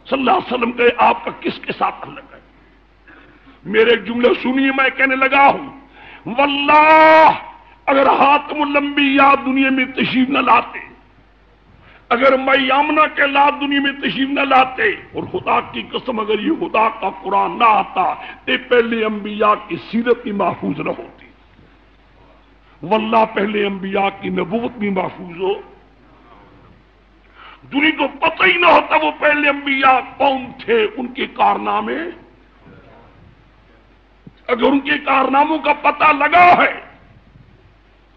Speaker 1: صلی اللہ علیہ وسلم کے، آپ کا کس کے ساتھ تعلق ہے. میرے جملے سنیے، میں کہنے لگا ہوں واللہ اگر حاتم الانبیاء دنیا میں تشریف نہ لاتے، اگر میں آمنہ کے لات دنیا میں تشریف نہ لاتے، اور خدا کی قسم اگر یہ خدا کا قرآن نہ آتا تو پہلے انبیاء کی سیرت بھی محفوظ نہ ہوتی. واللہ پہلے انبیاء کی نبوت بھی محفوظ ہو، دنیا کو پتہ ہی نہ ہوتا وہ پہلے انبیاء کون تھے، ان کے کارنامے. اگر ان کے کارناموں کا پتہ لگا ہے،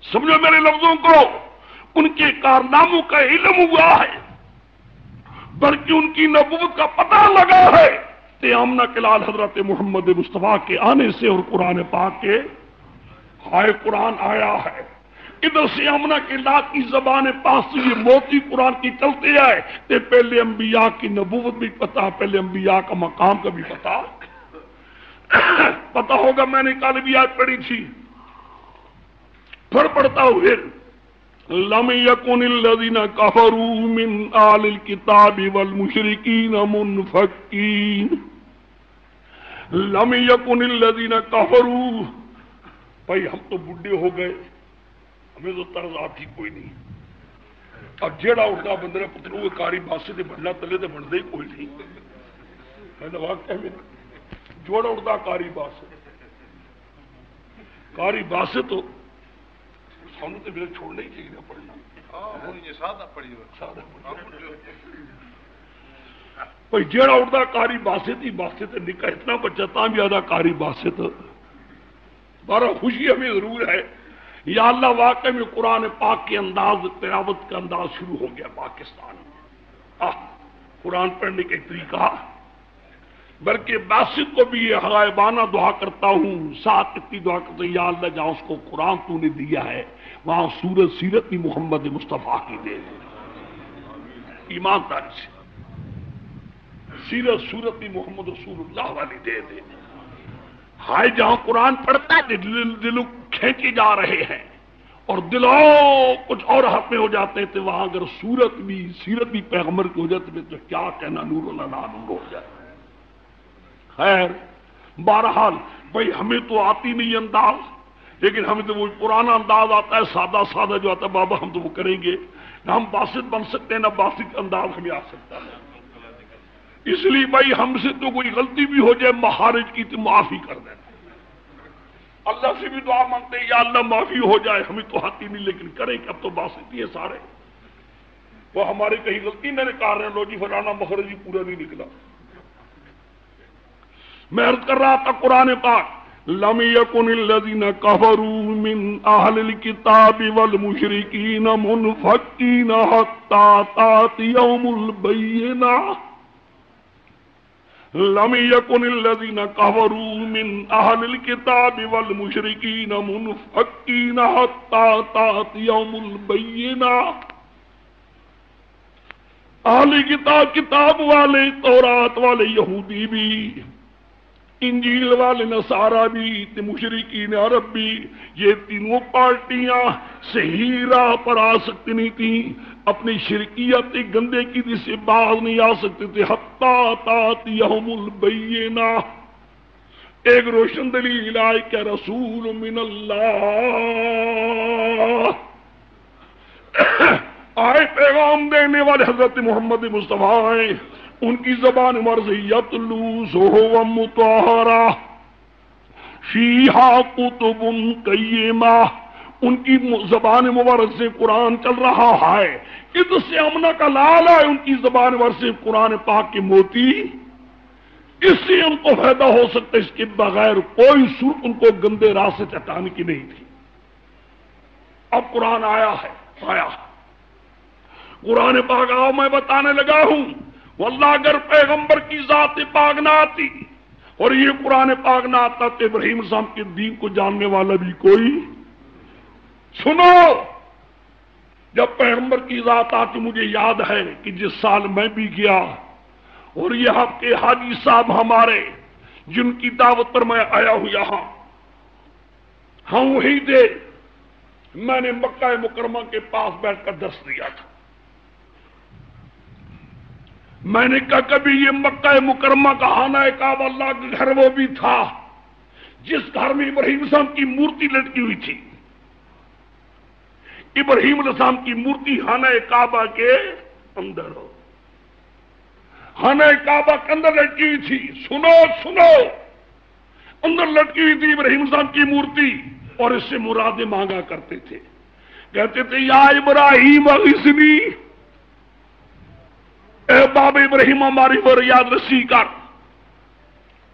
Speaker 1: سمجھو میرے لفظوں کو، ان کے کارناموں کا علم ہوا ہے، بلکہ ان کی نبوت کا پتہ لگا ہے، تو آمنہ کے لال حضرت محمد مصطفیٰ کے آنے سے اور قرآن پاک کے ہائے قرآن آیا ہے. ادھر سے آمنہ کے لال کی زبان پاس سے یہ موتی قرآن کی چلتے آئے تو پہلے انبیاء کی نبوت بھی پتا، پہلے انبیاء کا مقام کا بھی پتا ہوگا. میں نے کل بھی آیت پڑھی تھی، پھر پڑھتا ہوں پھر. لم يكن الذين كفروا من آل الكتاب والمشركين منفكين. لم يكن الذين كفروا. بھائی ہم تو بڈھے ہو گئے، ہمیں تو طرز آتی کوئی نہیں. اب جیڑا اٹھتا بندرے پتروں کے کاری باسے تے بننا تلے تے بنتے ہی کوئی نہیں ہے نا. واقعہ میں جوڑا اٹھتا کاری باسے تو سانو تو میرے چھوڑنا ہی چاہیے پڑھنا. بھائی جیڑا اٹھتا کاری باسے تے نکا اتنا بچہ تاں بھی آدھا کاری باسے تو بارہ خوشی ہمیں ضرور ہے. یا اللہ واقعی میں قرآن پاک کے انداز، تلاوت کا انداز شروع ہو گیا پاکستان میں. قرآن پڑھنے کا طریقہ، بلکہ باسط کو بھی یہ غائبانہ دعا کرتا ہوں، ساتھ اتنی دعا کرتا ہوں یا اللہ جہاں اس کو قرآن تو نے دیا ہے وہاں سورت سیرت بھی محمد مصطفیٰ کی دے دے. ایمانداری سے سیرت سورت بھی محمد رسول اللہ والی دے دے. ہائے جہاں قرآن پڑھتا ہے دل کھینچے جا رہے ہیں اور دلوں کچھ اور حق میں ہو جاتے ہیں، تو وہاں اگر سورت بھی سیرت بھی پیغمبر کی ہو جاتی ہے تو کیا کہنا، نور اللہ نور ہو جائے. خیر بہرحال بھائی ہمیں تو آتی نہیں انداز، لیکن ہمیں تو وہ پرانا انداز آتا ہے، سادہ سادہ جو آتا ہے. بابا ہم تو وہ کریں گے نہ، ہم باسط بن سکتے ہیں نہ باسط انداز ہمیں آ سکتا ہے. اس لیے بھائی ہم سے تو کوئی غلطی بھی ہو جائے مخارج کی تو معافی کر دینا. اللہ سے بھی دعا مانگتے ہیں یا اللہ معافی ہو جائے، ہمیں تو آتی نہیں لیکن کریں کہ اب تو باسطی ہے سارے، وہ ہماری کہیں غلطی نہ نکال رہے ہیں. لو جی فلانا مخرج ہی پورا نہیں نکلا. میں عرض کر رہا تھا قرآن پاک لم يكن الذين كفروا من أهل الكتاب والمشركين منفكين حتى تأتيهم البينة. لم يكن الذين كفروا من أهل الكتاب والمشركين منفكين حتى تأتيهم البينة. اہل کتاب والے، تورات والے یہودی بھی، انجیل والے نصارہ بھی، مشرکین عرب بھی، یہ تینوں پارٹیاں صحیح راہ پر آ سکتی نہیں تھیں، اپنی شرکیت گندے کی سے باز نہیں آ سکتے تھے. حتیٰ تأتیہم البینہ، ایک روشن دلیل آئی کہ رسول من اللہ آئے، پیغام دینے والے حضرت محمد مصطفیٰ ہیں. ان کی زبان مرضی یتلو صحفا مطہرہ فیہا کتب قیمہ، ان کی زبان مبارک سے قرآن چل رہا ہے. اس سے امن کا لال ہے ان کی زبان مبارک سے قرآن پاک کے موتی. اس سے ان کو فائدہ ہو سکتا ہے، اس کے بغیر کوئی صورت ان کو گندے راہ سے چٹانے کی نہیں تھی. اب قرآن آیا ہے، قرآن پاک آؤ میں بتانے لگا ہوں. واللہ اگر پیغمبر کی ذات پاک نہ آتی اور یہ قرآن پاک نہ آتا تو ابراہیم السلام کے دین کو جاننے والا بھی کوئی. سنو، جب پیغمبر کی ذات آتی، مجھے یاد ہے کہ جس سال میں بھی گیا اور یہ آپ کے حاجی صاحب ہمارے جن کی دعوت پر میں آیا ہوں یہاں، ہم وہی تھے. میں نے مکہ مکرمہ کے پاس بیٹھ کر درس دیا تھا. میں نے کہا کبھی یہ مکہ مکرمہ کا خانہ کعبہ اللہ کا گھر وہ بھی تھا جس گھر میں ابراہیم السلام کی مورتی لٹکی ہوئی تھی. ابراہیم السلام کی مورتی خانہ کعبہ کے اندر ہو، خانہ کعبہ کے اندر لٹکی ہوئی تھی. سنو، اندر لٹکی ہوئی تھی ابراہیم السلام کی مورتی، اور اس سے مرادیں مانگا کرتے تھے. کہتے تھے یا ابراہیم اغثنی، اے باب ابراہیم ہماری فریاد رسی کر.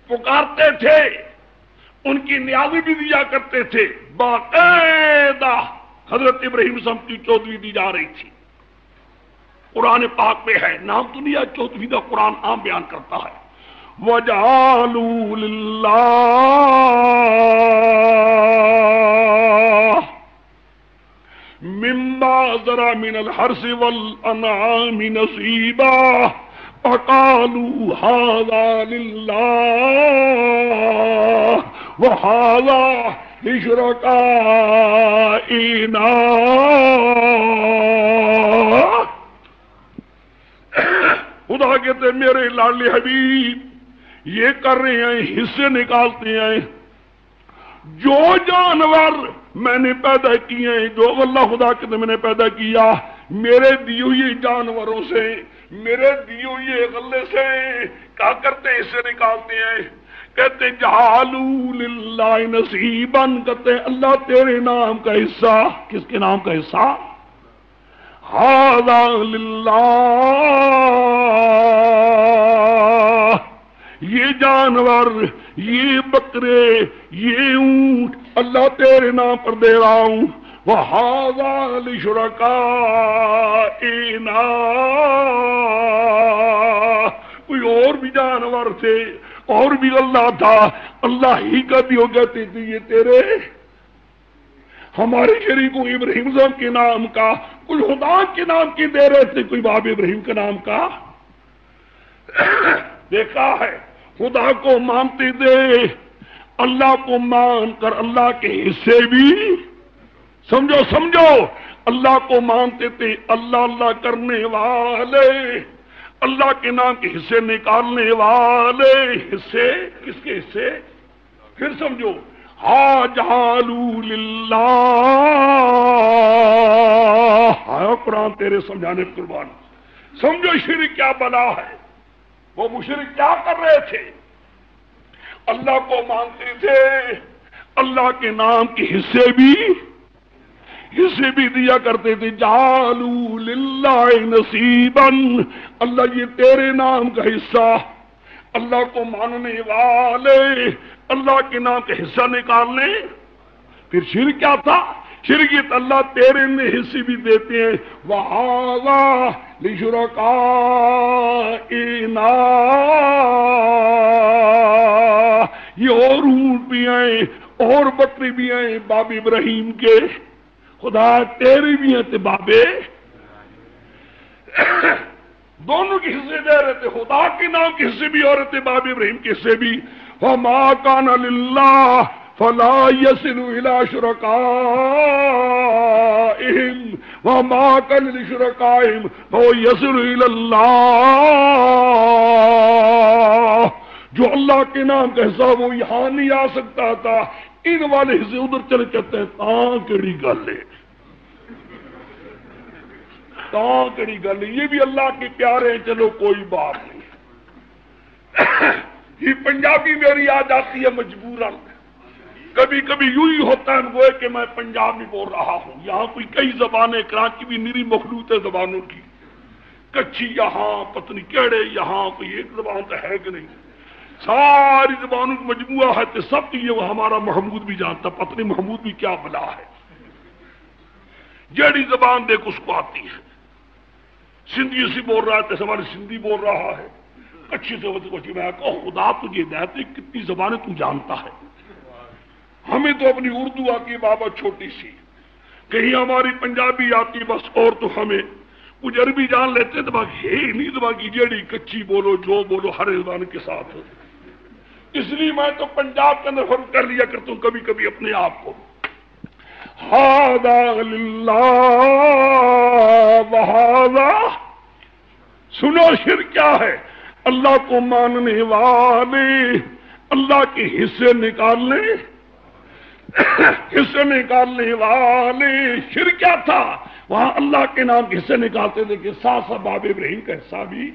Speaker 1: پکارتے تھے، ان کی نیازی بھی دیا کرتے تھے. باقاعدہ حضرت ابراہیم السلام کی چودھری دی جا رہی تھی. قرآن پاک میں ہے، نام تو نہیں ہے، چودھری کا قرآن عام بیان کرتا ہے. وَجَعَلُوا لِلَّهِ مِمَّا ذَرَأَ مِنَ الْحَرْثِ وَالْأَنْعَامِ نَصِيبًا فَقَالُوا هَذَا لِلَّهِ وَهَذَا لِشُرَكَائِنَا. خدا کہتے میرے لاڈلے حبیب یہ کر رہے ہیں، حصے نکالتے ہیں. جو جانور میں نے پیدا کیے ہیں، جو اللہ خدا کے میں نے پیدا کیا، میرے دیے ہوئے جانوروں سے، میرے دیے ہوئے غلے سے کیا کرتے ہیں؟ حصے نکالتے ہیں. کہتے جعلوا للہ نصیبا، کہتے ہیں اللہ تیرے نام کا حصہ. کس کے نام کا حصہ؟ ھذا للہ، یہ جانور، یہ بکرے، یہ اونٹ اللہ تیرے نام پر دے رہا ہوں. وَھذا لِشُرَكَائِنَا، کوئی اور بھی جانور تھے، اور بھی اللہ تھا، اللہ ہی کا بھی ہو گیا تھے یہ تیرے ہمارے شریکوں ابراہیم صاحب کے نام کا. کوئی خدا کے نام کی دے رہے تھے، کوئی باب ابراہیم کے نام کا. دیکھا ہے، خدا کو مانتے تھے، اللہ کو مان کر اللہ کے حصے بھی سمجھو اللہ کو مانتے تھے. اللہ کرنے والے، اللہ کے نام کے حصے نکالنے والے. حصے کس کے حصے؟ پھر سمجھو، جعلوا للہ. قرآن تیرے سمجھانے پر قربان. سمجھو شرک کیا بلا ہے. وہ مشرک کیا کر رہے تھے؟ اللہ کو مانتے تھے، اللہ کے نام کے حصے بھی دیا کرتے تھے. جعلوا للہ نصیبا، اللہ یہ تیرے نام کا حصہ. اللہ کو ماننے والے اللہ کے نام کے حصہ نکالنے. پھر شرک کیا تھا؟ شرک اللہ تیرے میں حصے بھی دیتے ہیں. وَهَذَا لِشُرَكَائِنَا، یہ اور اونٹ بھی آئے اور بکری بھی آئے باب ابراہیم کے. خدا تیرے بھی ہیں تے بابے دونوں کے حصے دے رہے تھے. خدا کے نام کے حصے بھی اور تھے باب ابراہیم کے حصے بھی. وَمَا كَانَ لِلَّهِ فَلَا يَصِلُ إِلَىٰ شُرَكَائِهِمْ وَمَا كَانَ لِشُرَكَائِهِمْ فَهُوَ يَصِلُ إِلَى اللَّهِ. جو اللہ کے نام کا حصہ وہ یہاں نہیں آ سکتا تھا، ان والے حصے ادھر چلے جاتے ہیں. تاں کیڑی گل ہے، تاں کیڑی گل ہے. یہ بھی اللہ کے پیارے ہیں، چلو کوئی بات نہیں. یہ پنجابی میری آ جاتی ہے مجبوراً. کبھی کبھی یوں ہی ہوتا ہے وہ کہ میں پنجابی بول رہا ہوں. یہاں کوئی کئی زبانیں، کراچی بھی میری مخلوط ہے زبانوں کی. کچھی یہاں، پتنی کیڑے یہاں، کوئی ایک زبان تو ہے کہ نہیں. ساری زبانوں کا مجموعہ ہے تو سب کی یہ وہ ہمارا محمود بھی جانتا. پتنی محمود بھی کیا بلا ہے، جیڑی زبان دیکھ اس کو آتی ہے. سندھی اسی بول رہا ہے تو ہمارے سندھی بول رہا ہے. کچھی سے کچھ میں کہو خدا تجھے دیتے کتنی زبانیں تو جانتا ہے. ہمیں تو اپنی اردو آتی ہے بابا چھوٹی سی، کہیں ہماری پنجابی آتی بس، اور تو ہمیں کچھ عربی جان لیتے تو باقی ہے نہیں زبان کی جیڑی کچی بولو جو بولو ہر زبان کے ساتھ. اس لیے میں تو پنجاب کے اندر فرق کر لیا کرتا ہوں کبھی کبھی اپنے آپ کو. ہاذا للہ وہذا. سنو شرک کیا ہے؟ اللہ کو ماننے والے اللہ کے حصے نکالنے، حصے نکالنے والے. شرک کیا تھا؟ وہاں اللہ کے نام کے حصے نکالتے تھے کہ ساتھ ساتھ باب ابراہیم کا حصہ بھی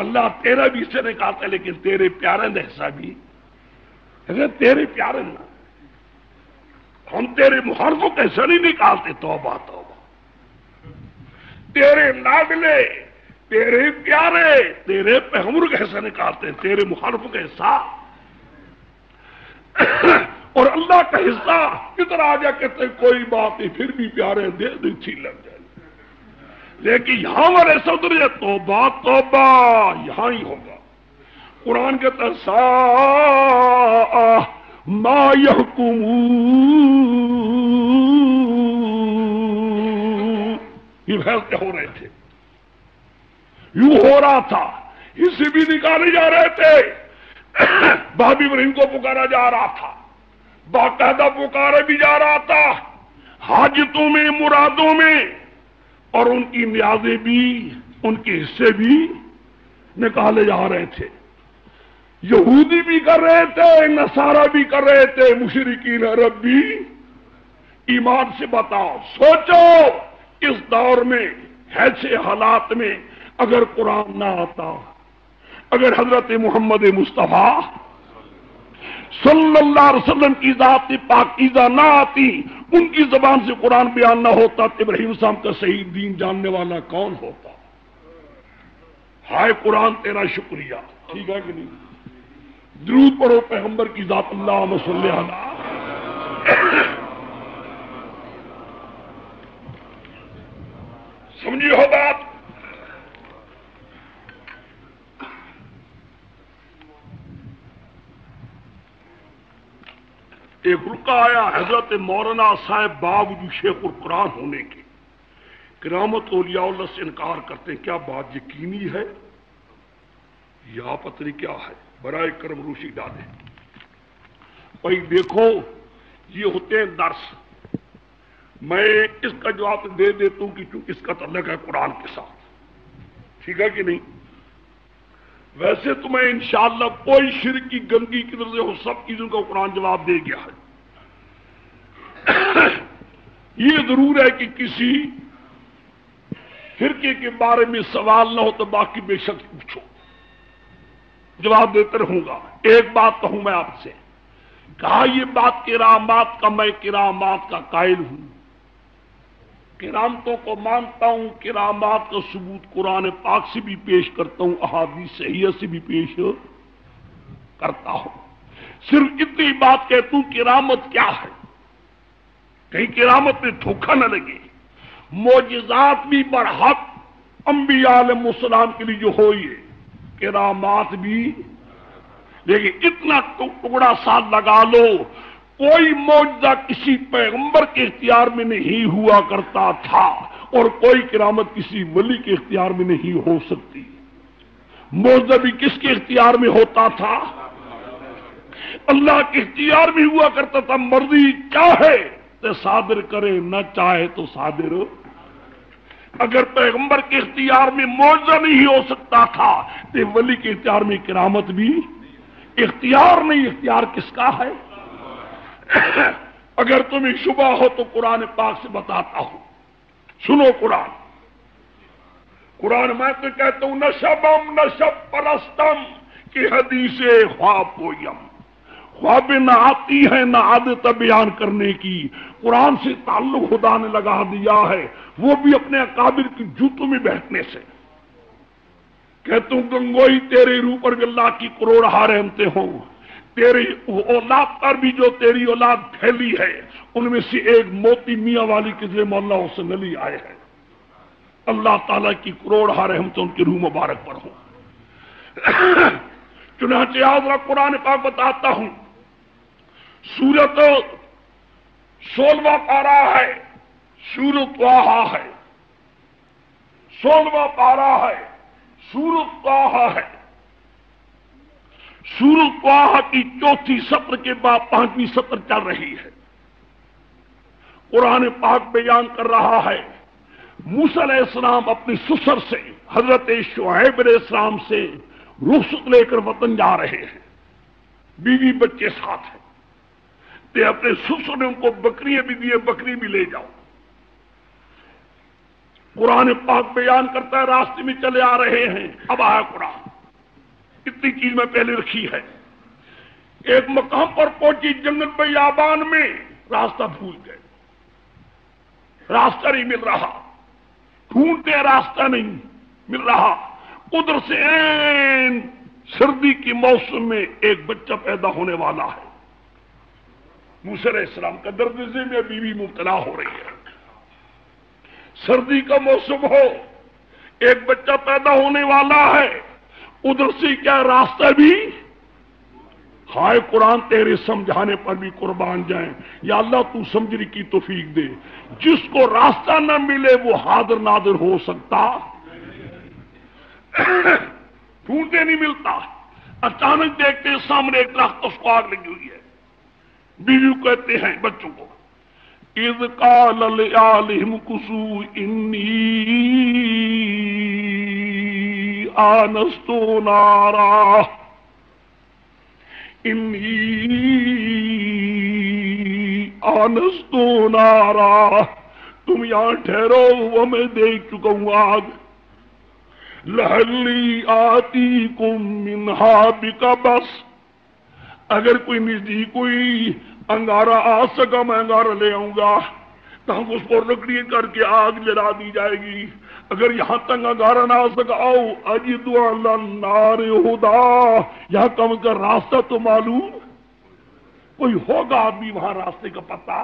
Speaker 1: اللہ تیرا بھی حصے نکالتا ہے، لیکن تیرے پیارے کا حصہ بھی. اگر تیرے پیارے نا، ہم تیرے محرفوں کا حصہ نہیں نکالتے. توبہ توبہ. تیرے لاڈلے، تیرے پیارے، تیرے پیغمبر کا حصہ نکالتے ہیں، تیرے محرفوں کا حصہ. اور اللہ کا حصہ ادھر آ جا کہتے ہیں کوئی بات نہیں، پھر بھی پیارے دے دل چھی لگ جائے. لیکن یہاں والے صدر یہ توبہ توبہ یہاں ہی ہوگا. قرآن کہتا ہے ساء ما یحکمون. یہ فیصلے ہو رہے تھے، یوں ہو رہا تھا. اسے بھی نکالے جا رہے تھے، باب ابراہیم کو پکارا جا رہا تھا، باقاعدہ پکارا بھی جا رہا تھا، حاجتوں میں مرادوں میں، اور ان کی نیازیں بھی، ان کے حصے بھی نکالے جا رہے تھے. یہودی بھی کر رہے تھے، نصارہ بھی کر رہے تھے، مشرکین عرب بھی. ایمان سے بتاؤ، سوچو اس دور میں ایسے حالات میں اگر قرآن نہ آتا، اگر حضرت محمد مصطفیٰ صلی اللہ علیہ وسلم کی ذات پاکیزہ نہ آتی، ان کی زبان سے قرآن بیان نہ ہوتا، تو ابراہیم صاحب کا صحیح دین جاننے والا کون ہوتا؟ ہائے قرآن تیرا شکریہ. ٹھیک ہے کہ نہیں؟ درود پڑھو پیغمبر کی ذات. اللہم صلی علی. سمجھی ہو بات؟ ایک رکا آیا حضرت مولانا صاحب باوجود شیخ القرآن ہونے کے کرامت اولیاء اللہ سے انکار کرتے ہیں. کیا بات یقینی ہے یا پتری کیا ہے؟ برائے کرم روشی ڈالے. بھائی دیکھو یہ ہوتے ہیں درس. میں اس کا جواب دے دیتا ہوں کہ چونکہ اس کا تعلق ہے قرآن کے ساتھ. ٹھیک ہے کہ نہیں؟ ویسے تو میں انشاءاللہ کوئی شرک کی گندگی کی طرف سے ہو سب چیزوں کا قرآن جواب دے گیا ہے. یہ ضرور ہے کہ کسی فرقے کے بارے میں سوال نہ ہو تو باقی بے شک پوچھو، جواب دیتے رہوں گا. ایک بات کہوں میں آپ سے، کہا یہ بات کرامات کا، میں کرامات کا قائل ہوں، کرامتوں کو مانتا ہوں، کرامات کا ثبوت قرآن پاک سے بھی پیش کرتا ہوں، احادیث صحیحہ سے بھی پیش کرتا ہوں. صرف اتنی بات کہتا ہوں کرامت کیا ہے، کہیں کرامت میں دھوکہ نہ لگے. معجزات بھی برحق انبیاء علیہ السلام کے لیے جو ہوئی ہے، کرامات بھی، لیکن اتنا ٹکڑا سا لگا لو کوئی معجزہ کسی پیغمبر کے اختیار میں نہیں ہوا کرتا تھا اور کوئی کرامت کسی ولی کے اختیار میں نہیں ہو سکتی. معجزہ بھی کس کے اختیار میں ہوتا تھا؟ اللہ کے اختیار میں ہوا کرتا تھا. مرضی چاہے تو صادر کرے، نہ چاہے تو صادر. اگر پیغمبر کے اختیار میں معجزہ نہیں ہو سکتا تھا تو ولی کے اختیار میں کرامت بھی اختیار نہیں. اختیار کس کا ہے؟ اگر تمہیں شبہ ہو تو قرآن پاک سے بتاتا ہوں. سنو قرآن میں تو کہتا ہوں نشبم نشب پرستم کی حدیث خواب پویم. خواب نہ آتی ہے نہ عادت بیان کرنے کی. قرآن سے تعلق خدا نے لگا دیا ہے، وہ بھی اپنے اکابر کی جوتوں میں بیٹھنے سے. کہتا ہوں گنگوئی تیرے روح پر اللہ کی کروڑ رحمتیں ہوں. تیری اولاد پر بھی جو تیری اولاد پھیلی ہے ان میں سے ایک موتی میاں والی کے ذریعے مولانا حسین علی آئے ہیں. اللہ تعالیٰ کی کروڑ رحمتیں ان کی روح مبارک پر ہوں. چنانچہ آج قرآن پاک بتاتا ہوں، سورت 16واں پارہ ہے، سورت طٰہٰ ہے، 16واں پارہ ہے، سورت طٰہٰ ہے. سورت طٰہٰ کی چوتھی سطر کے بعد 5ویں سطر چل رہی ہے. قرآن پاک بیان کر رہا ہے موسیٰ علیہ السلام اپنی سسر سے حضرت شعیب علیہ السلام سے رخصت لے کر وطن جا رہے ہیں. بیوی بچے ساتھ ہیں. تے اپنے سسر نے ان کو بکریاں بھی دیے، بکری بھی لے جاؤ. قرآن پاک بیان کرتا ہے راستے میں چلے آ رہے ہیں. اب آیا قرآن، اتنی چیز میں پہلے رکھی ہے. ایک مقام پر پہنچی جنگل بیابان میں، راستہ بھول گئے، راستہ نہیں مل رہا، ڈھونڈتے راستہ نہیں مل رہا. ادھر سے عین سردی کی موسم میں ایک بچہ پیدا ہونے والا ہے. موسیٰ علیہ السلام کا درد ذہن میں بیوی مبتلا ہو رہی ہے. سردی کا موسم ہو، ایک بچہ پیدا ہونے والا ہے. ادھر سے کیا راستہ بھی، ہائے قرآن تیرے سمجھانے پر بھی قربان جائیں. یا اللہ تو سمجھنے کی توفیق دے. جس کو راستہ نہ ملے وہ حاضر نادر ہو سکتا، ڈھونڈتے نہیں ملتا. اچانک دیکھتے سامنے ایک درخت، اس کو آگ لگی ہوئی ہے. بیوی کہتے ہیں بچوں کو اذ قال لآلہم کثوا انی آنست نارا آنست نارا. تم یہاں ٹھہرو، وہ میں دیکھ چکا ہوں آگ. لعلی آتیکم منہا بقبس، اگر کوئی نزدیک کوئی انگارہ آ سکا میں انگارہ لے آؤں گا. تاکہ اس کو لکڑی کر کے آگ جلا دی جائے گی. اگر یہاں تک انگارہ نہ آ سکا آؤ اجد علی النار ہدی، یہاں کم کا راستہ تو معلوم کوئی ہوگا آدمی وہاں راستے کا پتہ.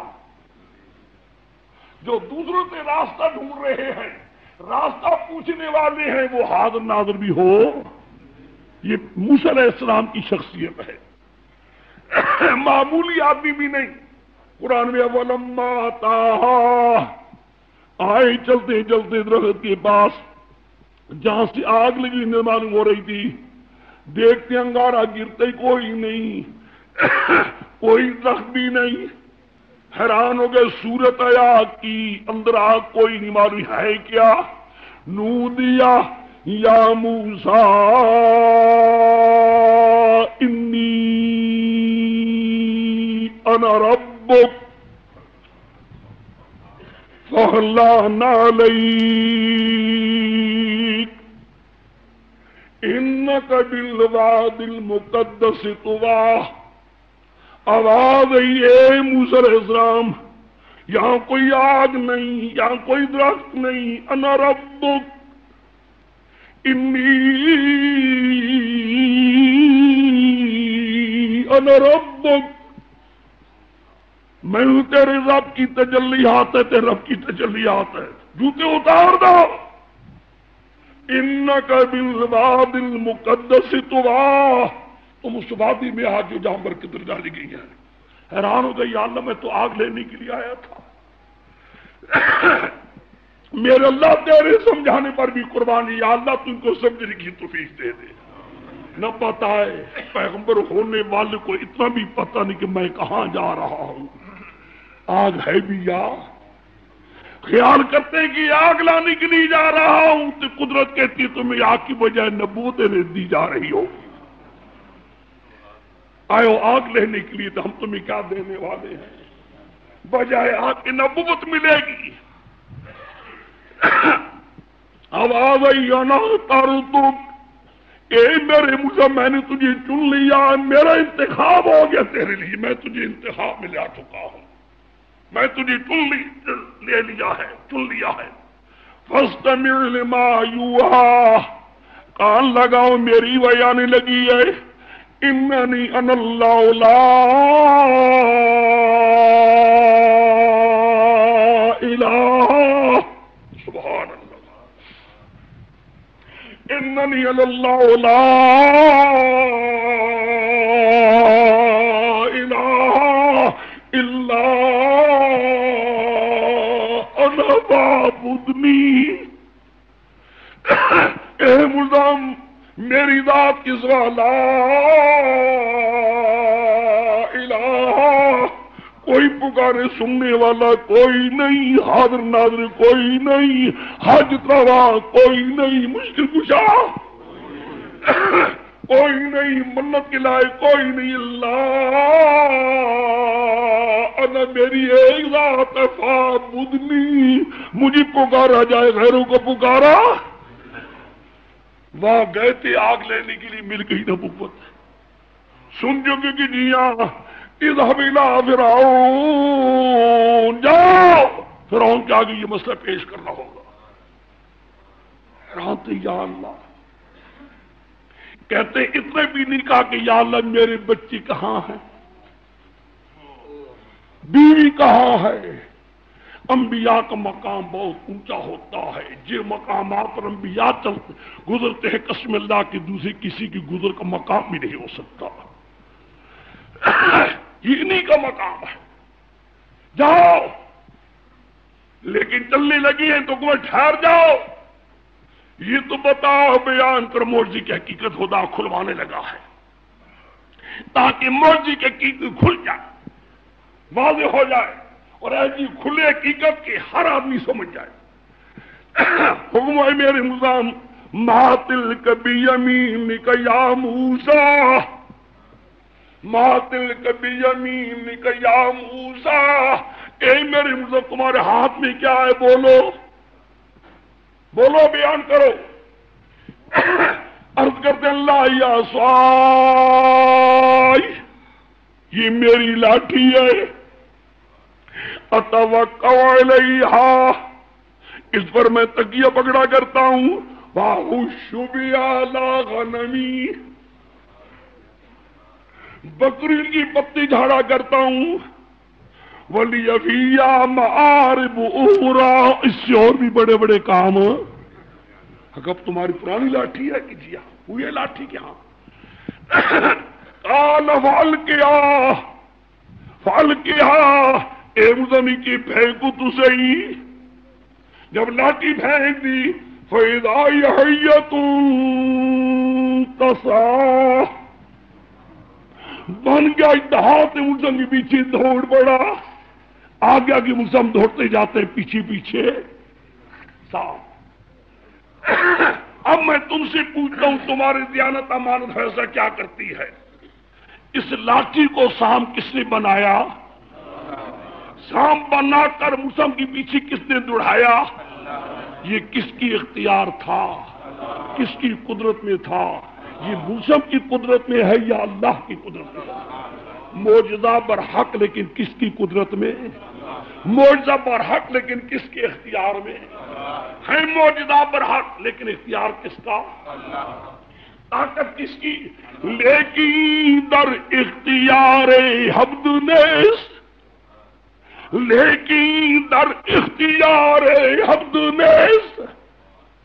Speaker 1: جو دوسروں سے راستہ ڈھونڈ رہے ہیں، راستہ پوچھنے والے ہیں، وہ حاضر ناظر بھی ہو. یہ موسیٰ علیہ السلام کی شخصیت ہے، معمولی آدمی بھی نہیں. قرآن میں ولما اتاہا، آئے چلتے چلتے درخت کے پاس جہاں سے آگ لگی معلوم ہو رہی تھی. دیکھتے انگارہ گرتے کوئی نہیں، کوئی درخت بھی نہیں. حیران ہو گئے، صورت آگ کی، اندر آگ کوئی نہیں، معلوم ہے کیا. نودیا یا موسیٰ انی انا ربک فاغلظ علیک انک بالواد المقدس طویٰ. آواز ہے موسیٰ علیہ السلام، یہاں کوئی آگ نہیں، یہاں کوئی درخت نہیں. انا ربک انی انا ربک، میں ہوں تیرے رب کی تجلیات ہے، تیرے رب کی تجلیات ہے، جوتے اتار دو۔ انک بالواد المقدس طویٰ، تم اس وادی میں آج جو جہاں برکت ڈالی گئی ہے۔ حیران ہو گئی، یا اللہ میں تو آگ لینے کے لیے آیا تھا۔ میرے اللہ تیرے سمجھانے پر بھی قربانی، یا اللہ تم کو سمجھنے کی توفیق دے دے۔ نہ پتا ہے پیغمبر ہونے والے کو اتنا بھی پتہ نہیں کہ میں کہاں جا رہا ہوں، آگ ہے بھی یا خیال کرتے ہیں کہ آگ لانے کے لیے جا رہا ہوں، تو قدرت کہتی ہے تمہیں آگ کی بجائے نبوت دی جا رہی ہو۔ آئے آگ لینے کے لیے تو ہم تمہیں کیا دینے والے ہیں؟ بجائے آگ کی نبوت ملے گی۔ اب آ گئی انا اخترتک، اے میرے موسیٰ میں نے تجھے چن لیا، میرا انتخاب ہو گیا تیرے لیے، میں تجھے انتخاب میں لا چکا ہوں، میں تجھے لے لیا ہے، چن لیا ہے۔ فاستمع لما یوحیٰ، کان لگاؤ میری وحی آنے لگی ہے۔ اننی انا اللہ لا الہ، سبحان اللہ، اننی انا اللہ لا الہ الا انا فاعبدنی۔ اے ملزم میری ذات کی سوا لا الہ، کوئی پکارے سننے والا کوئی نہیں، حاضر ناظر کوئی نہیں، حاجت روا کوئی نہیں، مشکل کشا کوئی نہیں، منت کے لائق کوئی نہیں، اللہ انا میری ایک ذات فاعبدنی، مجھے پکارا جائے، غیروں کو پکارا۔ وہاں گئے تھے آگ لینے کے لیے، مل گئی نبوت، سن جو کہ جی ہاں، اذهب الى فرعون، جاؤ فرعون کے آگے یہ مسئلہ پیش کرنا ہوگا۔ حیران تھے، یا اللہ، کہتے اتنے بھی نہیں کہا کہ یا اللہ میرے بچے کہاں ہیں، بیوی کہاں ہے۔ انبیاء کا مقام بہت اونچا ہوتا ہے، جن مقامات پر انبیاء چلتے گزرتے ہیں، قسم اللہ کی دوسری کسی کی گزر کا مقام بھی نہیں ہو سکتا، یہ انہی کا مقام ہے۔ جاؤ، لیکن چلنے لگی ہیں تو کوئی ٹھہر جاؤ، یہ تو بتاؤ، بیان کر معجزے کی حقیقت خدا کھلوانے لگا ہے، تاکہ معجزے کی حقیقت کھل جائے، واضح ہو جائے، اور ایسی کھلے حقیقت کے ہر آدمی سمجھ جائے۔ حکم ہے میرے نظام، ما تلک بیمینک یا موسیٰ، ما تلک بیمینک یا موسیٰ، اے میرے نظام تمہارے ہاتھ میں کیا ہے، بولو بولو، بیان کرو۔ عرض کرتے اللہ یا سوائی، یہ میری لاٹھی ہے، اتوکل علیہا، اس پر میں تکیہ پکڑا کرتا ہوں، واحش بہا علی غنمی، بکری کی پتی جھاڑا کرتا ہوں، ولی فیہا مآرب اخری، اس سے اور بھی بڑے بڑے کام۔ اب تمہاری پرانی لاٹھی ہے کہ جی وہ یہ لاٹھی کیا؟ قال فالقها، اے مزمی کی پھینکو تو صحیح، جب لاٹھی پھینک دی، فَإِذَا هِيَ حَيَّةٌ تَسْعَىٰ، بن گیا اتحاد، ملزم کے پیچھے دوڑ پڑا، آگے آگے ملزم دوڑتے جاتے ہیں، پیچھے پیچھے سام۔ اب میں تم سے پوچھتا ہوں، تمہاری دیانت امانت فیصلہ کیا کرتی ہے؟ اس لاٹھی کو سام کس نے بنایا؟ سام بنا کر موسیٰ کے پیچھے کس نے دوڑایا؟ یہ کس کی اختیار تھا؟ کس کی قدرت میں تھا؟ یہ موسیٰ کی قدرت میں ہے یا اللہ کی قدرت میں؟ معجزہ برحق لیکن کس کی قدرت میں؟ معجزہ برحق لیکن کس کے اختیار میں ہے؟ معجزہ برحق لیکن اختیار کس کا؟ طاقت کس کی؟ لیکن در اختیار حمد نیست، لیکن در اختیار حمد نیست۔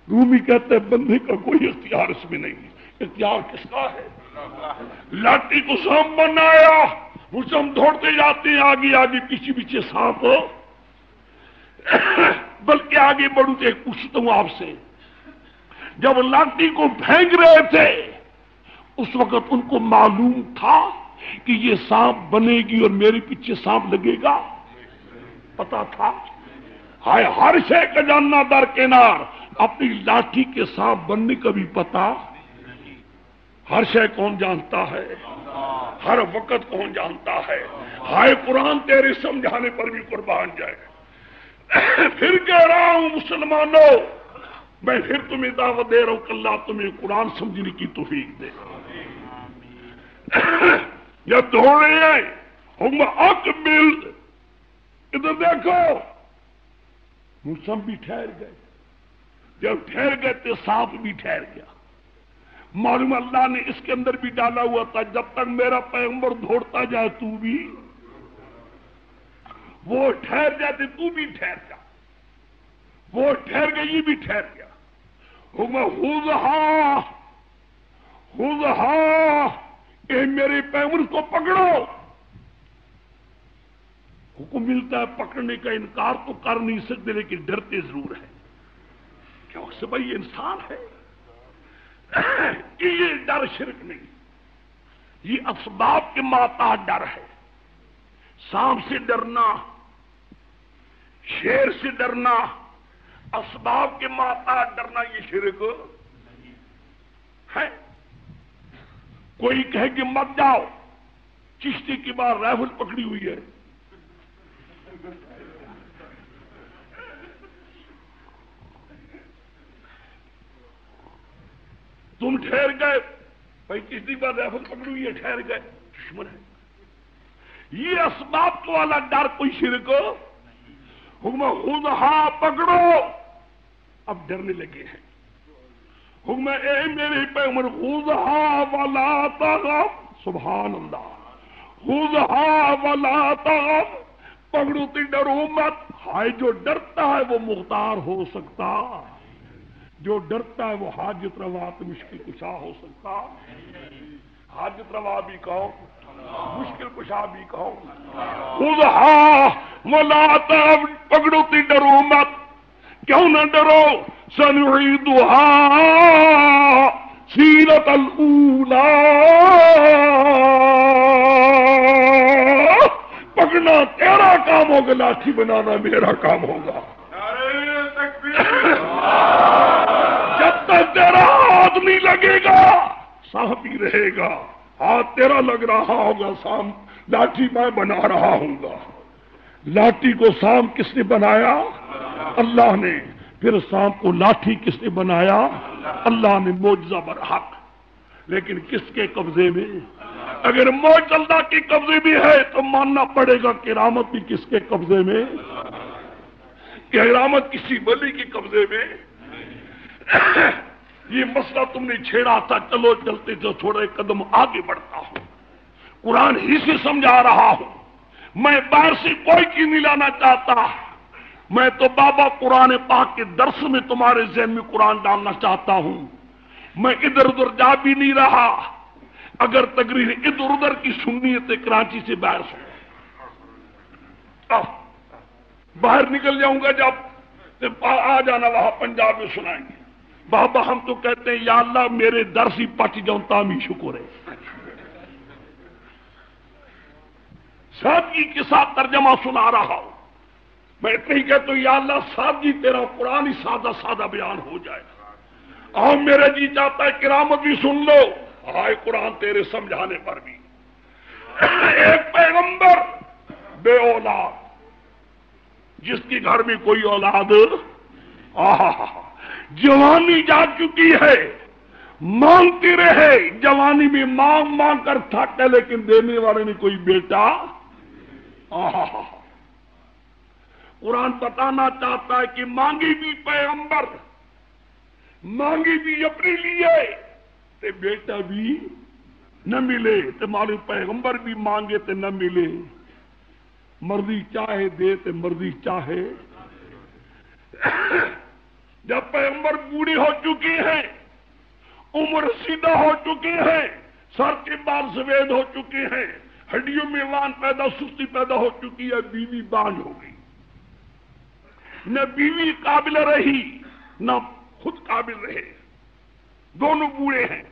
Speaker 1: رومی کہتے ہیں بندے کا کوئی اختیار اس میں نہیں، اختیار کس کا ہے؟ لاٹھی کو سانپ بنایا، مجھ سے ہم دوڑتے جاتے ہیں آگے آگے پیچھے پیچھے سانپ ہو، بلکہ آگے بڑھوں تو ایک پوچھتا ہوں آپ سے، جب لاٹھی کو پھینک رہے تھے اس وقت ان کو معلوم تھا کہ یہ سانپ بنے گی اور میرے پیچھے سانپ لگے گا؟ پتا تھا؟ ہائے ہر شے کا جاننا درکنار، اپنی لاٹھی کے سانپ بننے کا بھی پتا؟ ہر شے کون جانتا ہے؟ ہر وقت کون جانتا ہے؟ ہائے قرآن تیرے سمجھانے پر بھی قربان جائے۔ پھر کہہ رہا ہوں مسلمانوں، میں پھر تمہیں دعوت دے رہا ہوں کہ اللہ تمہیں قرآن سمجھنے کی توفیق دے۔ یا توڑے ہیں ہم اکمل، ادھر دیکھو، موسم بھی ٹھہر گئے، جب ٹھہر گئے تو سانپ بھی ٹھہر گیا۔ معلوم اللہ نے اس کے اندر بھی ڈالا ہوا تھا، جب تک میرا پیغمبر دوڑتا جائے تو بھی، وہ ٹھہر جاتے تو بھی ٹھہر جا، وہ ٹھہر گئی یہ بھی ٹھہر گیا۔ خذھا خذھا، اے میرے پیغمبر کو پکڑو۔ حکم ملتا ہے پکڑنے کا، انکار تو کر نہیں سکتے لیکن ڈرتے ضرور ہیں، کیوں سے بھائی انسان ہے۔ یہ ڈر شرک نہیں، یہ اسباب کے ماتحت ڈر ہے۔ سانپ سے ڈرنا، شیر سے ڈرنا، اسباب کے ماتحت ڈرنا، یہ شرک ہے۔ کوئی کہے کہ مت جاؤ، چشتی کی بار رائفل پکڑی ہوئی ہے، تم ٹھہر گئے، بھائی چشتی بار رائفل پکڑی ہوئی ہے، ٹھہر گئے، دشمن ہے۔ یہ اسباب کو والا ڈر کوئی شرک ہو؟ حکم خذھا، پکڑو، اب ڈرنے لگے ہیں۔ حکم اے میرے پیغمبر خذھا ولا تخف، سبحان اللہ، خذھا ولا تخف، پکڑو تو ڈرو مت۔ ہائے جو ڈرتا ہے وہ مختار ہو سکتا، جو ڈرتا ہے وہ حاجت روا تو مشکل کشا ہو سکتا۔ حاجت روا بھی کہو، مشکل کشا بھی کہو۔ خذھا ولا تخف، پکڑو تو ڈرو مت۔ کیوں نہ ڈرو؟ سنعیدھا سیرۃ الاولیٰ، پکڑنا تیرا کام ہوگا، لاٹھی بنانا میرا کام ہوگا۔
Speaker 2: نعرہ تکبیر،
Speaker 1: جب تک تیرا ہاتھ نہیں لگے گا سانپ ہی رہے گا، ہاتھ تیرا لگ رہا ہوگا، سانپ لاٹھی میں بنا رہا ہوں گا۔ لاٹھی کو سانپ کس نے بنایا؟ اللہ نے۔ پھر سانپ کو لاٹھی کس نے بنایا؟ اللہ نے، معجزہ برحق، لیکن کس کے قبضے میں؟ اگر معجزہ اللہ کے قبضے میں ہے تو ماننا پڑے گا کرامت بھی کس کے قبضے میں؟ کرامت کسی ولی کے قبضے میں؟ یہ مسئلہ تم نے چھیڑا تھا، چلو چلتے جو تھوڑے قدم آگے بڑھتا ہوں، قرآن ہی سے سمجھا رہا ہوں، میں باہر سے کوئی چیز نہیں لانا چاہتا، میں تو بابا قرآن پاک کے درس میں تمہارے ذہن میں قرآن ڈالنا چاہتا ہوں۔ میں ادھر ادھر جا بھی نہیں رہا، اگر تقریر ادھر ادھر کی سننی ہے تو کراچی سے باہر سن، باہر نکل جاؤں گا جب آ جانا وہاں پنجاب میں سنائیں گے۔ بابا ہم تو کہتے ہیں یا اللہ میرے درس ہی پٹ جاؤں تامی شکر ہے۔ سادگی کے ساتھ ترجمہ سنا رہا ہوں، میں اتنا ہی کہتا ہوں یا اللہ سادگی تیرا قرآن ہی سادہ سادہ بیان ہو جائے۔ اور میرا جی چاہتا ہے کرامت بھی سن لو، ہائے قرآن تیرے سمجھانے پر بھی۔ ایک پیغمبر بے اولاد، جس کے گھر میں کوئی اولاد، جوانی جا چکی ہے، مانگتی رہے، جوانی میں مانگ مانگ کر تھک گئے لیکن دینے والے نے کوئی بیٹا۔ قرآن بتانا چاہتا ہے کہ مانگی بھی پیغمبر، مانگی بھی اپنے لیے، تے بیٹا بھی نہ ملے، تے مالو پیغمبر بھی مانگے تے نہ ملے، مرضی چاہے دے تے مرضی چاہے۔ جب پیغمبر بوڑھی ہو چکی ہیں، عمر رسیدہ ہو چکی ہے، سر کے بال سفید ہو چکے ہیں، ہڈیوں میں وان پیدا سستی پیدا ہو چکی ہے، بیوی بانج ہو گئی، نہ بیوی قابل رہی نہ خود قابل رہے، دونوں بوڑھے ہیں۔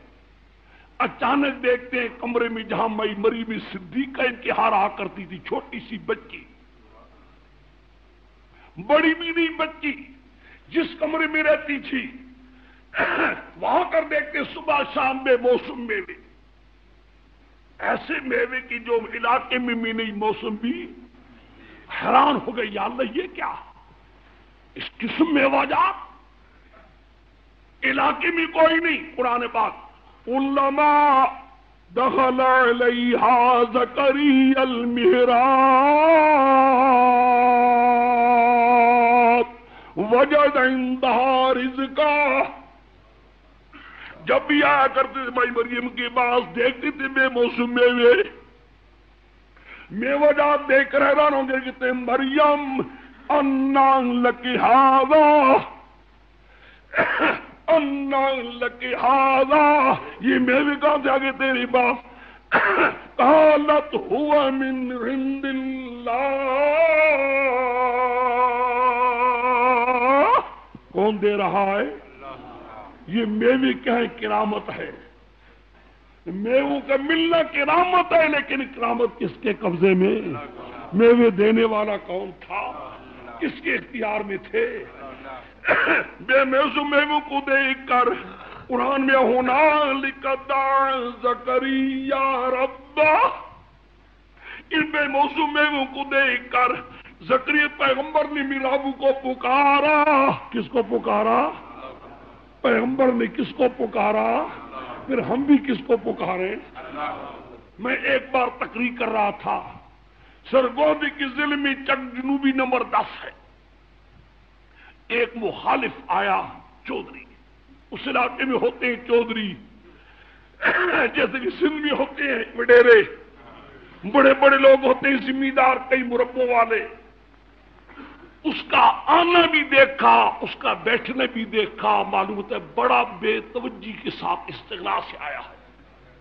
Speaker 1: اچانک دیکھتے ہیں کمرے میں جہاں مئی مری میں صدیقہ ان کے ہاں رہا کرتی تھی، چھوٹی سی بچی، بڑی بھی نہیں بچی، جس کمرے میں رہتی تھی وہاں کر دیکھتے صبح شام میں موسم میوے، ایسے میوے کی جو علاقے میں نہیں موسم بھی حیران ہو گئی، یا اللہ یہ کیا، اس قسم میوہ جات علاقے میں کوئی نہیں۔ قرآن پاک علما دخل علیہا زکریا المحراب وجد عندہا رزقا، جب بھی آیا کرتے تھے بھائی مریم کے پاس، دیکھتے تھے بے موسم میوہ جات دیکھ کر حیران ہوں گے، کہتے مریم انا لکی ھذا، انا لکی ھذا، یہ میوے کہاں سے آگے تیری پاس؟ قالت هو من عند اللہ، کون دے رہا ہے؟ یہ میوے کیا ہے؟ کرامت ہے، میووں کا ملنا کرامت ہے، لیکن کرامت کس کے قبضے میں؟ میوے دینے والا کون تھا؟ کس کے اختیار میں تھے؟ بے میووں کو دیکھ کر قرآن میں ہنالک دعا زکریا ربہ، ان بے موسم میووں کو دیکھ کر زکریا پیغمبر نے میرے رب کو پکارا۔ کس کو پکارا؟ پیغمبر نے کس کو پکارا؟ پھر ہم بھی کس کو پکاریں؟ میں ایک بار تقریر کر رہا تھا، سرگودی کے ضلع میں چک جنوبی نمبر 10 ہے، ایک مخالف آیا چودھری، اس علاقے میں ہوتے ہیں چودھری جیسے کہ سندھ میں ہوتے ہیں وڈیرے، بڑے بڑے لوگ ہوتے ہیں ذمہ دار، کئی مربوں والے۔ اس کا آنا بھی دیکھا، اس کا بیٹھنا بھی دیکھا، معلوم ہوتا ہے بڑا بے توجہی کے ساتھ استغنا سے آیا ہے۔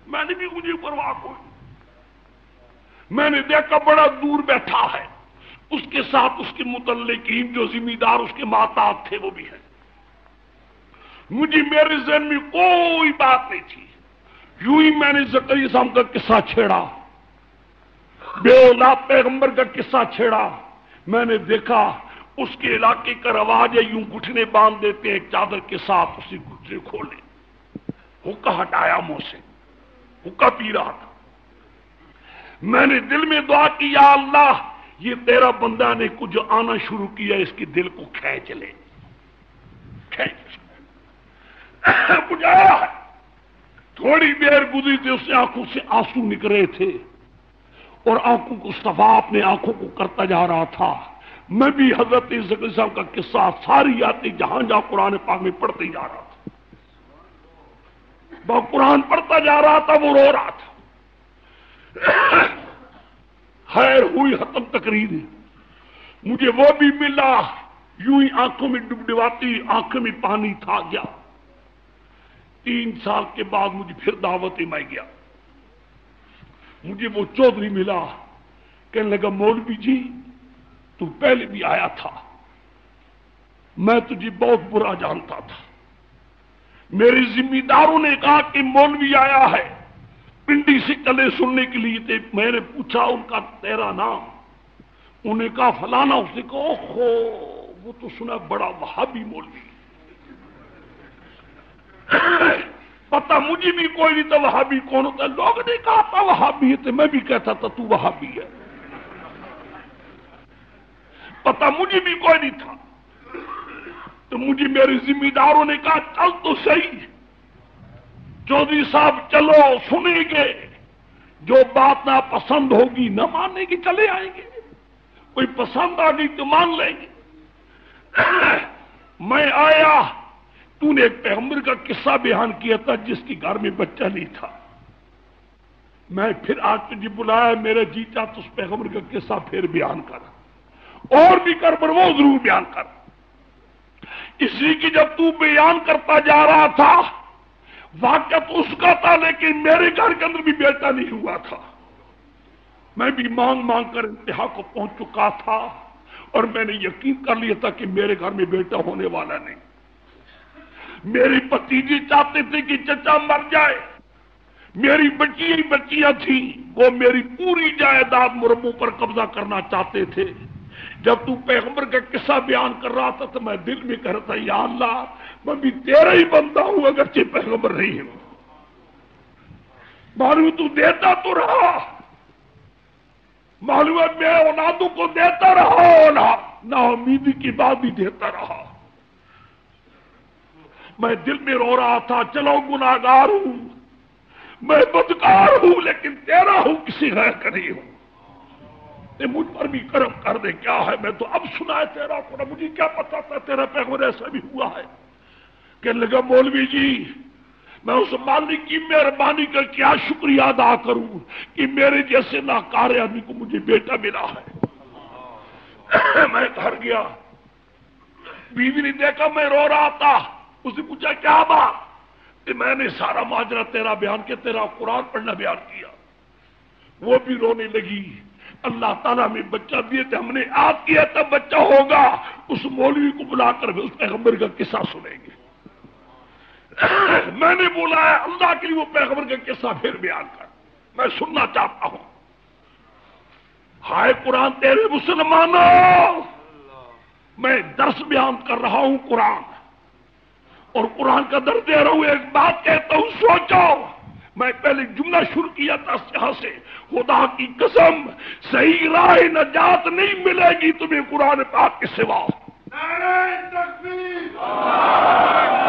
Speaker 1: میں نے بھی مجھے پرواہ کوئی، میں نے دیکھا بڑا دور بیٹھا ہے، اس کے ساتھ اس کے متعلقین جو ذمہ دار اس کے ماتحت تھے وہ بھی ہیں۔ مجھے میرے ذہن میں کوئی بات نہیں تھی، یوں ہی میں نے زکریا صاحب کا قصہ چھیڑا، بے اولاد پیغمبر کا قصہ چھیڑا۔ میں نے دیکھا اس کے علاقے کا رواج ہے، یوں گھٹنے باندھ دیتے ہیں چادر کے ساتھ، اسی گھٹنے کھولے، حکا ہٹایا منہ سے، حکا پی رہا تھا۔ میں نے دل میں دعا کی، یا اللہ یہ تیرا بندہ نے کچھ آنا شروع کیا، اس کے دل کو کھینچ لے، کھینچ کچھ آیا ہے۔ تھوڑی دیر گزری تھی، اس آنکھوں سے آنسو نکل رہے تھے اور آنکھوں کو صفا اپنے آنکھوں کو کرتا جا رہا تھا۔ میں بھی حضرت زکریا صاحب کا قصہ ساری آتی جہاں جہاں قرآن پاک میں پڑھتے جا رہا تھا، وہ قرآن پڑھتا جا رہا تھا، وہ رو رہا تھا۔ خیر ہوئی ختم تقریر، مجھے وہ بھی ملا، یوں ہی آنکھوں میں ڈبڈباتی، آنکھوں میں پانی تھا گیا۔ 3 سال کے بعد مجھے پھر دعوت میں گیا، مجھے وہ چودھری ملا، کہنے لگا مولوی جی تو پہلے بھی آیا تھا، میں تجھے بہت برا جانتا تھا، میرے ذمہ داروں نے کہا کہ مولوی آیا ہے پنڈی سے چلے سننے کے لیے، تھے میں نے پوچھا ان کا تیرا نام، انہوں نے کہا فلانا، اس نے کہا اوہو وہ تو سنا بڑا وہابی مولوی، پتہ مجھے بھی کوئی نہیں تھا وہابی کون ہوتا ہے، لوگ نے کہا تھا وہابی ہے، تو میں بھی کہتا تھا تو وہابی ہے، پتہ مجھے بھی کوئی نہیں تھا۔ تو مجھے میرے ذمہ داروں نے کہا چل تو صحیح چودھری صاحب، چلو سنیں گے، جو بات نہ پسند ہوگی نہ مانیں گے چلے آئیں گے، کوئی پسند آ گئی تو مان لیں گے۔ میں آیا، تو نے ایک پیغمبر کا قصہ بیان کیا تھا جس کی گھر میں بچہ نہیں تھا. میں پھر آج تجھے بلایا، میرا جی چاہتا اس پیغمبر کا قصہ پھر بیان کر، اور بھی کر پر وہ ضرور بیان کر. اس لیے کہ جب تو بیان کرتا جا رہا تھا واقعہ تو اس کا تھا، لیکن میرے گھر کے اندر بھی بیٹا نہیں ہوا تھا. میں بھی مانگ مانگ کر انتہا کو پہنچ چکا تھا، اور میں نے یقین کر لیا تھا کہ میرے گھر میں بیٹا ہونے والا نہیں. میری بھتیجی چاہتے تھے کہ چچا مر جائے، میری بچیاں تھیں، وہ میری پوری جائیداد مربوں پر قبضہ کرنا چاہتے تھے. جب تو پیغمبر کا قصہ بیان کر رہا تھا تو میں دل میں کہہ رہا تھا یا اللہ میں بھی تیرا ہی بندہ ہوں اگرچہ پیغمبر نہیں ہوں. معلوم تو دیتا تو رہا، معلوم ہے میں اولادوں کو دیتا رہا، اولاد نا امیدی کی بات بھی دیتا رہا. میں دل میں رو رہا تھا چلو گناہگار ہوں، میں بدکار ہوں، لیکن تیرا ہوں، کسی غیر کا نہیں ہوں. مجھ پر بھی کرم کر دے. کیا ہے میں تو اب سنا ہے تیرا قرآن، مجھے کیا پتا تھا تیرا پیغمبر ایسا بھی ہوا ہے. کہنے لگا مولوی جی میں اس مالک کی مہربانی کا کیا شکریہ ادا کروں کہ میرے جیسے ناکارے آدمی کو مجھے بیٹا ملا ہے. میں گھر گیا، بیوی نے دیکھا میں رو رہا تھا. اس نے پوچھا کیا بات؟ کہ میں نے سارا ماجرا تیرا بیان کیا، تیرا قرآن پڑھنا بیان کیا. وہ بھی رونے لگی. اللہ تعالیٰ میں بچہ دیے تھے، ہم نے آپ کیا تب بچہ ہوگا. اس مولوی کو بلا کر اس پیغمبر کا قصہ سنیں گے. میں نے بولا ہے اللہ کے لیے وہ پیغمبر کا قصہ پھر بیان کر، میں سننا چاہتا ہوں. ہائے قرآن تیرے مسلمانوں، میں درس بیان کر رہا ہوں قرآن، اور قرآن کا درد دے رہا ہوں. ایک بات کہتا ہوں سوچو. میں پہلے جملہ شروع کیا تھا یہاں سے، خدا کی قسم صحیح راہ نجات نہیں ملے گی تمہیں قرآن پاک کے سوا.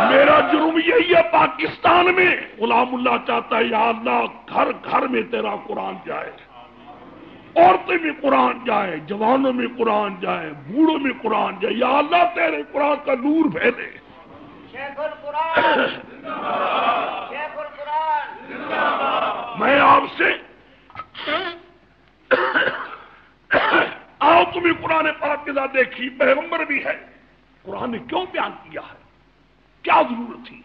Speaker 1: میرا جرم یہی ہے پاکستان میں غلام اللہ چاہتا ہے یا اللہ گھر گھر میں تیرا قرآن جائے، عورتیں میں قرآن جائے، جوانوں میں قرآن جائے، بوڑھوں میں قرآن جائے. یا اللہ تیرے قرآن کا نور پھیلے.
Speaker 3: شیخ القرآن شیخ القرآن.
Speaker 1: میں آپ سے آؤ تمہیں قرآن پاک کے ساتھ دیکھی، پیغمبر بھی ہے. قرآن نے کیوں بیان کیا ہے؟ کیا ضرورت تھی؟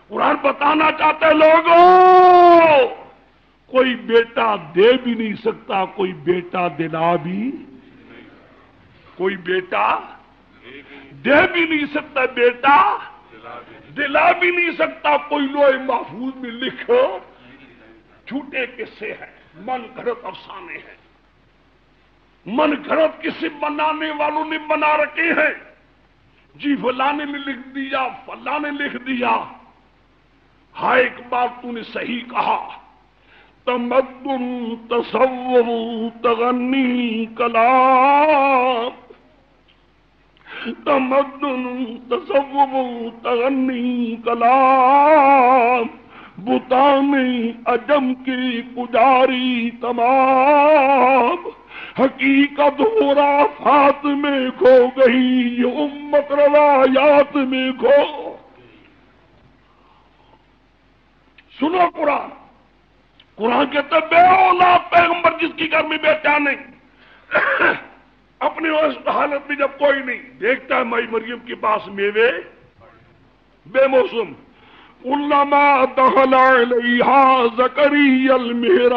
Speaker 1: قرآن بتانا چاہتا ہے لوگوں کوئی بیٹا دے بھی نہیں سکتا، کوئی بیٹا دلا بھی، کوئی بیٹا دے بھی نہیں سکتا، بیٹا دلا بھی نہیں سکتا. کوئی لوح محفوظ میں لکھو جھوٹے قصے ہیں، من گھڑت افسانے ہیں، من گھڑت کسی بنانے والوں نے بنا رکھے ہیں. جی فلانے نے لکھ دیا، فلانے نے لکھ دیا. ہاں ایک بات تو نے صحیح کہا، تمدن تصور تغنی کلام، تمدن تصور تغنی کلام، بتانی عجم کی پجاری تمام، حقیقت خرافات میں کھو گئی یہ امت روایات میں کھو. سنو قرآن، قرآن کہتا ہے بے اولاد پیغمبر جس کی گھر میں بیٹا نہیں، اپنی حالت میں جب کوئی نہیں دیکھتا ہے مائی مریم کے پاس میوے بے موسم. علما دخل علیہا زکریا المحراب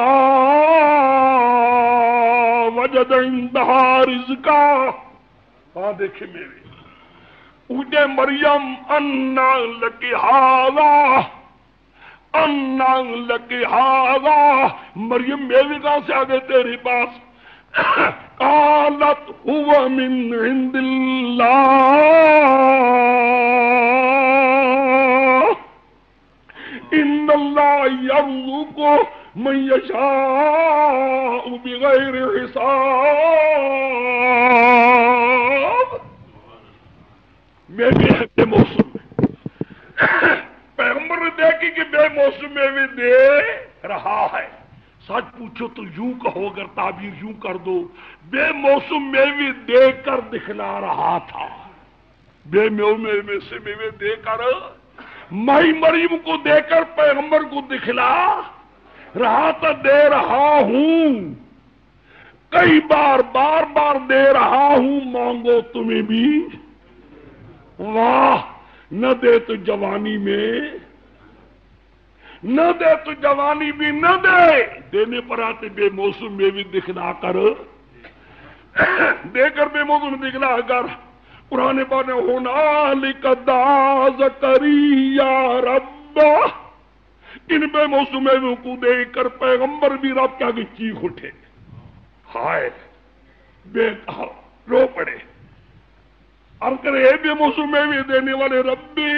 Speaker 1: وجد عندہا رزقا. ہاں دیکھیں میوے. اٹھے مریم انا لکی ھذا، انا لکی ھذا. مریم میوے کہاں سے آ گئے تیرے پاس؟ قالت هو من عند اللہ ان اللہ یرزق من یشاء بغیر حساب. میں بھی بے موسم پیغمبر نے دیکھی کہ بے موسم میں بھی دے رہا ہے. سچ پوچھو تو یوں کہو، اگر تعبیر یوں کر دو بے موسم میں بھی دیکھ کر دکھلا رہا تھا. بے میں سے میوے دے کر مائی مریم کو دے کر پیغمبر کو دکھلا رہا تھا، دے رہا ہوں، کئی بار بار دے رہا ہوں، مانگو تمہیں بھی۔ واہ، نہ دے تو جوانی میں، نہ دے تو جوانی بھی نہ دے، دینے پر آتے بے موسم میں بھی دکھلا کر، دے کر بے موسم میں دکھلا کر۔ قرآن پاک نے ہنالک دعا زکریا ربہ، ان بے موسم میں کو دے کر پیغمبر بھی رب کے آگے چیخ اٹھے، ہائے بے رو پڑے، عرض کرے اے بے موسم میں دینے والے ربی،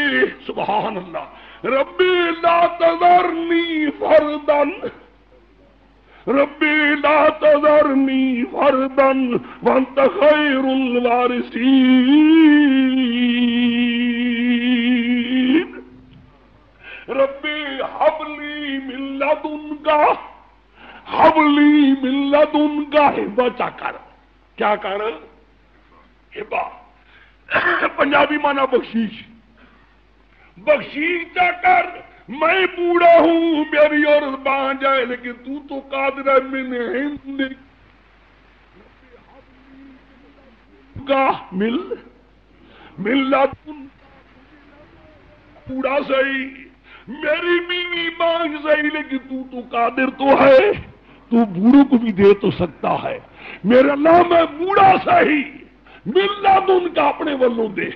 Speaker 1: سبحان اللہ، ربی لا تذرنی فردن، ربی لا تذرنی فردن وانت خیر الوارثین، ربی حب لی من لدنک، حب لی من لدنک ہبہ، کیا کر ہبہ، پنجابی مانا بخشیش، بخشیش چا کر، میں بوڑھا ہوں، میری عورت بان جائے، لیکن تو قادر ہے من ہند کا مل لدن، بوڑھا صحیح، میری بیوی مانگ صحیح، لیکن تو قادر تو ہے، تو بوڑھوں کو بھی دے تو سکتا ہے، میرا نام ہے بوڑھا صحیح، مل لدن کا اپنے ولوں دے،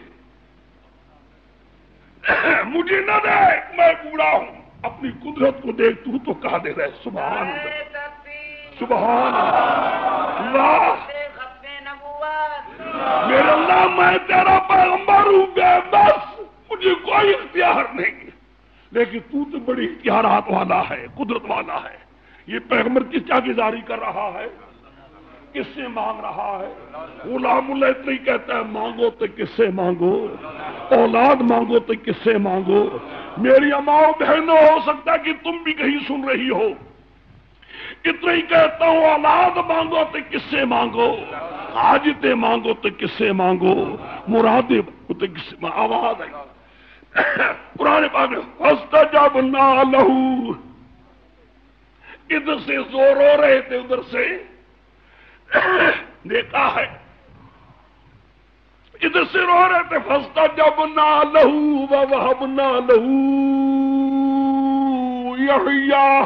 Speaker 1: مجھے نہ دے، میں بوڑھا ہوں، اپنی قدرت کو دیکھ، تو قادر ہے، سبحان اللہ، سبحان اللہ، میرے اللہ میں تیرا پیغمبر ہوں، بے بس، مجھے کوئی اختیار نہیں، لیکن تو بڑی اختیارات والا ہے، قدرت والا ہے۔ یہ پیغمبر کس کیا گزاری کر رہا ہے، کس سے مانگ رہا ہے؟ غلام اللہ اتنا ہی کہتا ہے، مانگو تو کس سے مانگو، اولاد مانگو تو کس سے مانگو۔ میری اماؤں بہنوں، ہو سکتا ہے کہ تم بھی کہیں سن رہی ہو، اتنا ہی کہتا ہوں، اولاد مانگو تو کس سے مانگو، حاجتیں مانگو تو کس سے مانگو، مرادیں تو کس سے مانگو۔ آواز آئی قرآن پاک میں فاستجبنا لہ، ادھر سے زور ہو رہے تھے، ادھر سے دیکھا ہے، ادھر سے رو رہے تھے، فاستجبنا لہ ووہبنا لہ یحییٰ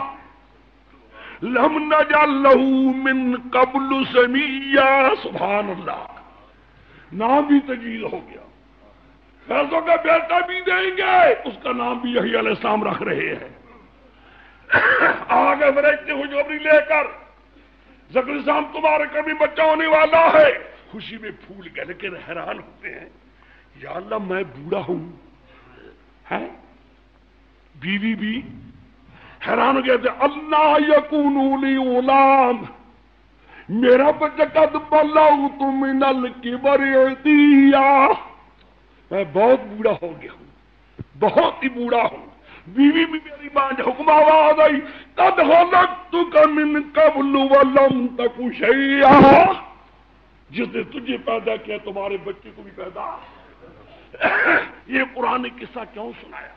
Speaker 1: لم نجعل لہ من قبل سمیہ، سبحان اللہ، نام بھی تجدید ہو گیا، فیضوں کا بیٹا بھی دیں گے، اس کا نام بھی یحییٰ علیہ السلام رکھ رہے ہیں۔ آگے فرشتے خوشخبری لے کر، زکریا السلام تمہارے کبھی بچہ ہونے والا ہے، خوشی میں پھول گئے، لیکن حیران ہوتے ہیں، یا اللہ میں بوڑھا ہوں، ہے بیوی بھی حیران ہو گئے تھے، اللہ یکون لی غلام، میرا بچہ قد بلغت من الکبر عتیہ، میں بہت بوڑھا ہو گیا ہوں، بہت ہی بوڑھا ہوں، بیوی بھی میری بانجھ، حکم آواز آئی، قد خلقتک من قبل ولم تک شیئا، جس نے تجھے پیدا کیا تمہارے بچے کو بھی پیدا۔ یہ قرآن نے قصہ کیوں سنایا،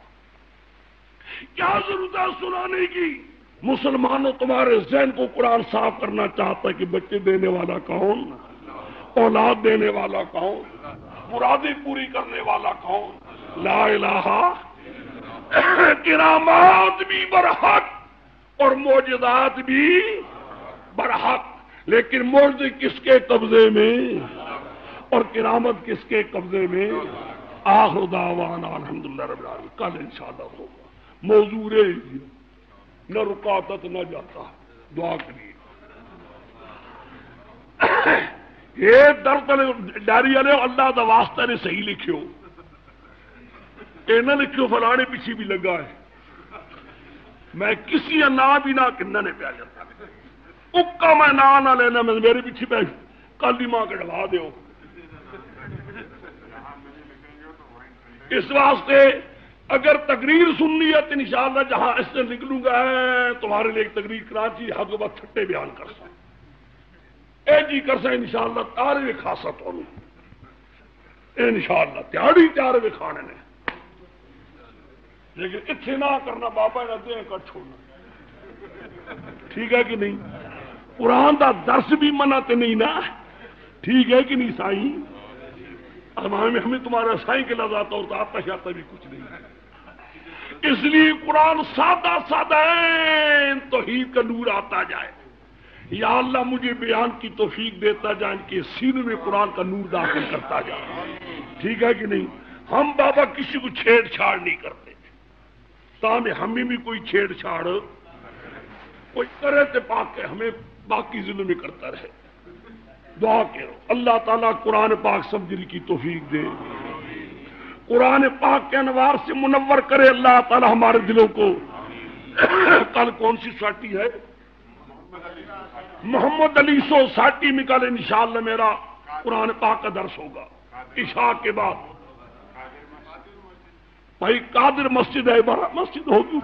Speaker 1: کیا ضرورت ہے سنانے کی؟ مسلمانوں، تمہارے ذہن کو قرآن صاف کرنا چاہتا ہے کہ بچے دینے والا کون، اولاد دینے والا کون، مرادیں پوری کرنے والا کون، لا الہ، کرامات بھی برحق اور معجزات بھی برحق، لیکن معجزے کس کے قبضے میں اور کرامت کس کے قبضے میں؟ آخر دعوانا الحمدللہ رب العالمین۔ کل انشاءاللہ ہوگا موضوع نہ رکاتا نہ جاتا، دعا کریے۔ یہ درد ڈائری والے اللہ دا واسطہ نے صحیح لکھیو، نہ لکھیو فلانے پیچھے بھی لگا ہے، میں کسی نا بھی نہ کنہ نے پیا جاتا اکا میں نہ لینا، میں میرے پیچھے پہ کل ہی ماں کٹوا دیو۔ اس واسطے اگر تقریر سننی ہے تو انشاءاللہ جہاں اس سے نکلوں گا تمہارے لیے ایک تقریر کراچی حق بات چھٹے بیان کر سا، اے جی کر سا انشاءاللہ تارے خاصت ہوں انشاءاللہ تیاری تیار بھی کھانے نے، لیکن اتنے نہ کرنا بابا نہ دیں کر چھوڑنا، ٹھیک ہے کہ نہیں؟ قرآن دا درس بھی منع تے نہیں نا، ٹھیک ہے کہ نہیں سائیں؟ ہمیں تمہارا سائیں کے لفظ آتا ہوتا آتا شاتا بھی کچھ نہیں ہے، اس لیے قرآن سادہ سادہ ہے، توحید کا نور آتا جائے۔ یا اللہ مجھے بیان کی توفیق دیتا جائے، ان کے سینے میں قرآن کا نور داخل کرتا جائے، ٹھیک ہے کہ نہیں؟ ہم بابا کسی کو چھیڑ چھاڑ نہیں کرتے، تاہم ہمیں بھی کوئی چھیڑ چھاڑ کوئی کرے تو پاک ہے، ہمیں باقی ضلع میں کرتا رہے۔ دعا کرو اللہ تعالیٰ قرآن پاک سمجھنے کی توفیق دے، قرآن پاک کے انوار سے منور کرے اللہ تعالیٰ ہمارے دلوں کو۔ کل کون سی سوسائٹی ہے؟ محمد علی سوسائٹی میں کل انشاءاللہ میرا قرآن پاک کا درس ہوگا عشاء کے بعد۔ بھائی قادر مسجد ہے، بڑا مسجد ہوگی،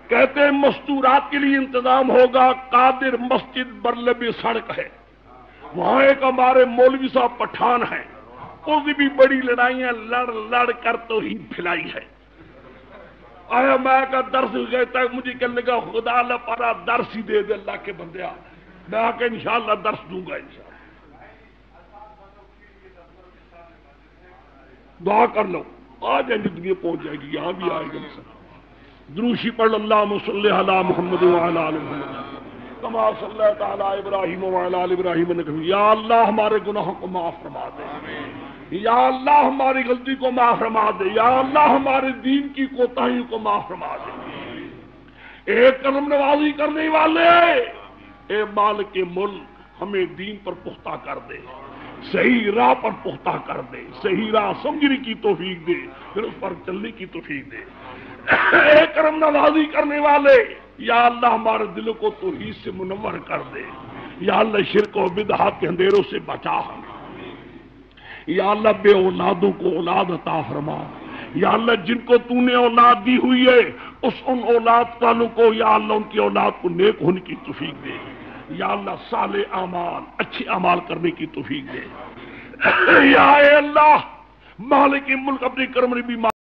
Speaker 1: کہتے ہیں مستورات کے لیے انتظام ہوگا، قادر مسجد برلب سڑک ہے، وہاں ایک ہمارے مولوی صاحب پٹھان ہیں، اس بھی بڑی لڑائیاں لڑ لڑ کر توحید پھیلائی ہے۔ آیا میں کا درس کہتا ہے، مجھے کہنے لگا خدا اللہ پارا درس ہی دے دے اللہ کے بندیا، میں آ کے انشاءاللہ درس دوں گا انشاءاللہ۔ دعا کر لو آ جائیں گے، دنیا پہنچ جائے گی، یہاں بھی آئے گا۔ دروشی پڑھ اللہم صلی علی محمد وعلی آل محمد کما صلی تعالی ابراہیم وعلی آل ابراہیم انک حمید۔ یا اللہ ہمارے گناہوں کو معاف فرما دے، یا اللہ ہماری غلطی کو معاف فرما دے، یا اللہ ہمارے دین کی کوتاہیوں کو معاف فرما دے۔ اے کرم نوازی کرنے والے، اے مالک ملک ہمیں دین پر پختہ کر دے، صحیح راہ پر پختہ کر دے، صحیح راہ سمجھنے کی توفیق دے، پھر اس پر چلنے کی توفیق دے۔ اے کرم نوازی کرنے والے، یا اللہ ہمارے دلوں کو توحید سے منور کر دے، یا اللہ شرک و بدعات کے اندھیروں سے بچا ہمیں، یا اللہ بے اولادوں کو اولاد عطا فرما، یا اللہ جن کو تو نے اولاد دی ہوئی ہے ان اولاد والوں کو یا اللہ ان کی اولاد کو نیک ہونے کی توفیق دے، یا اللہ صالح اعمال اچھے اعمال کرنے کی توفیق دے۔ یا اے اللہ مالک ملک اپنی کرم نبی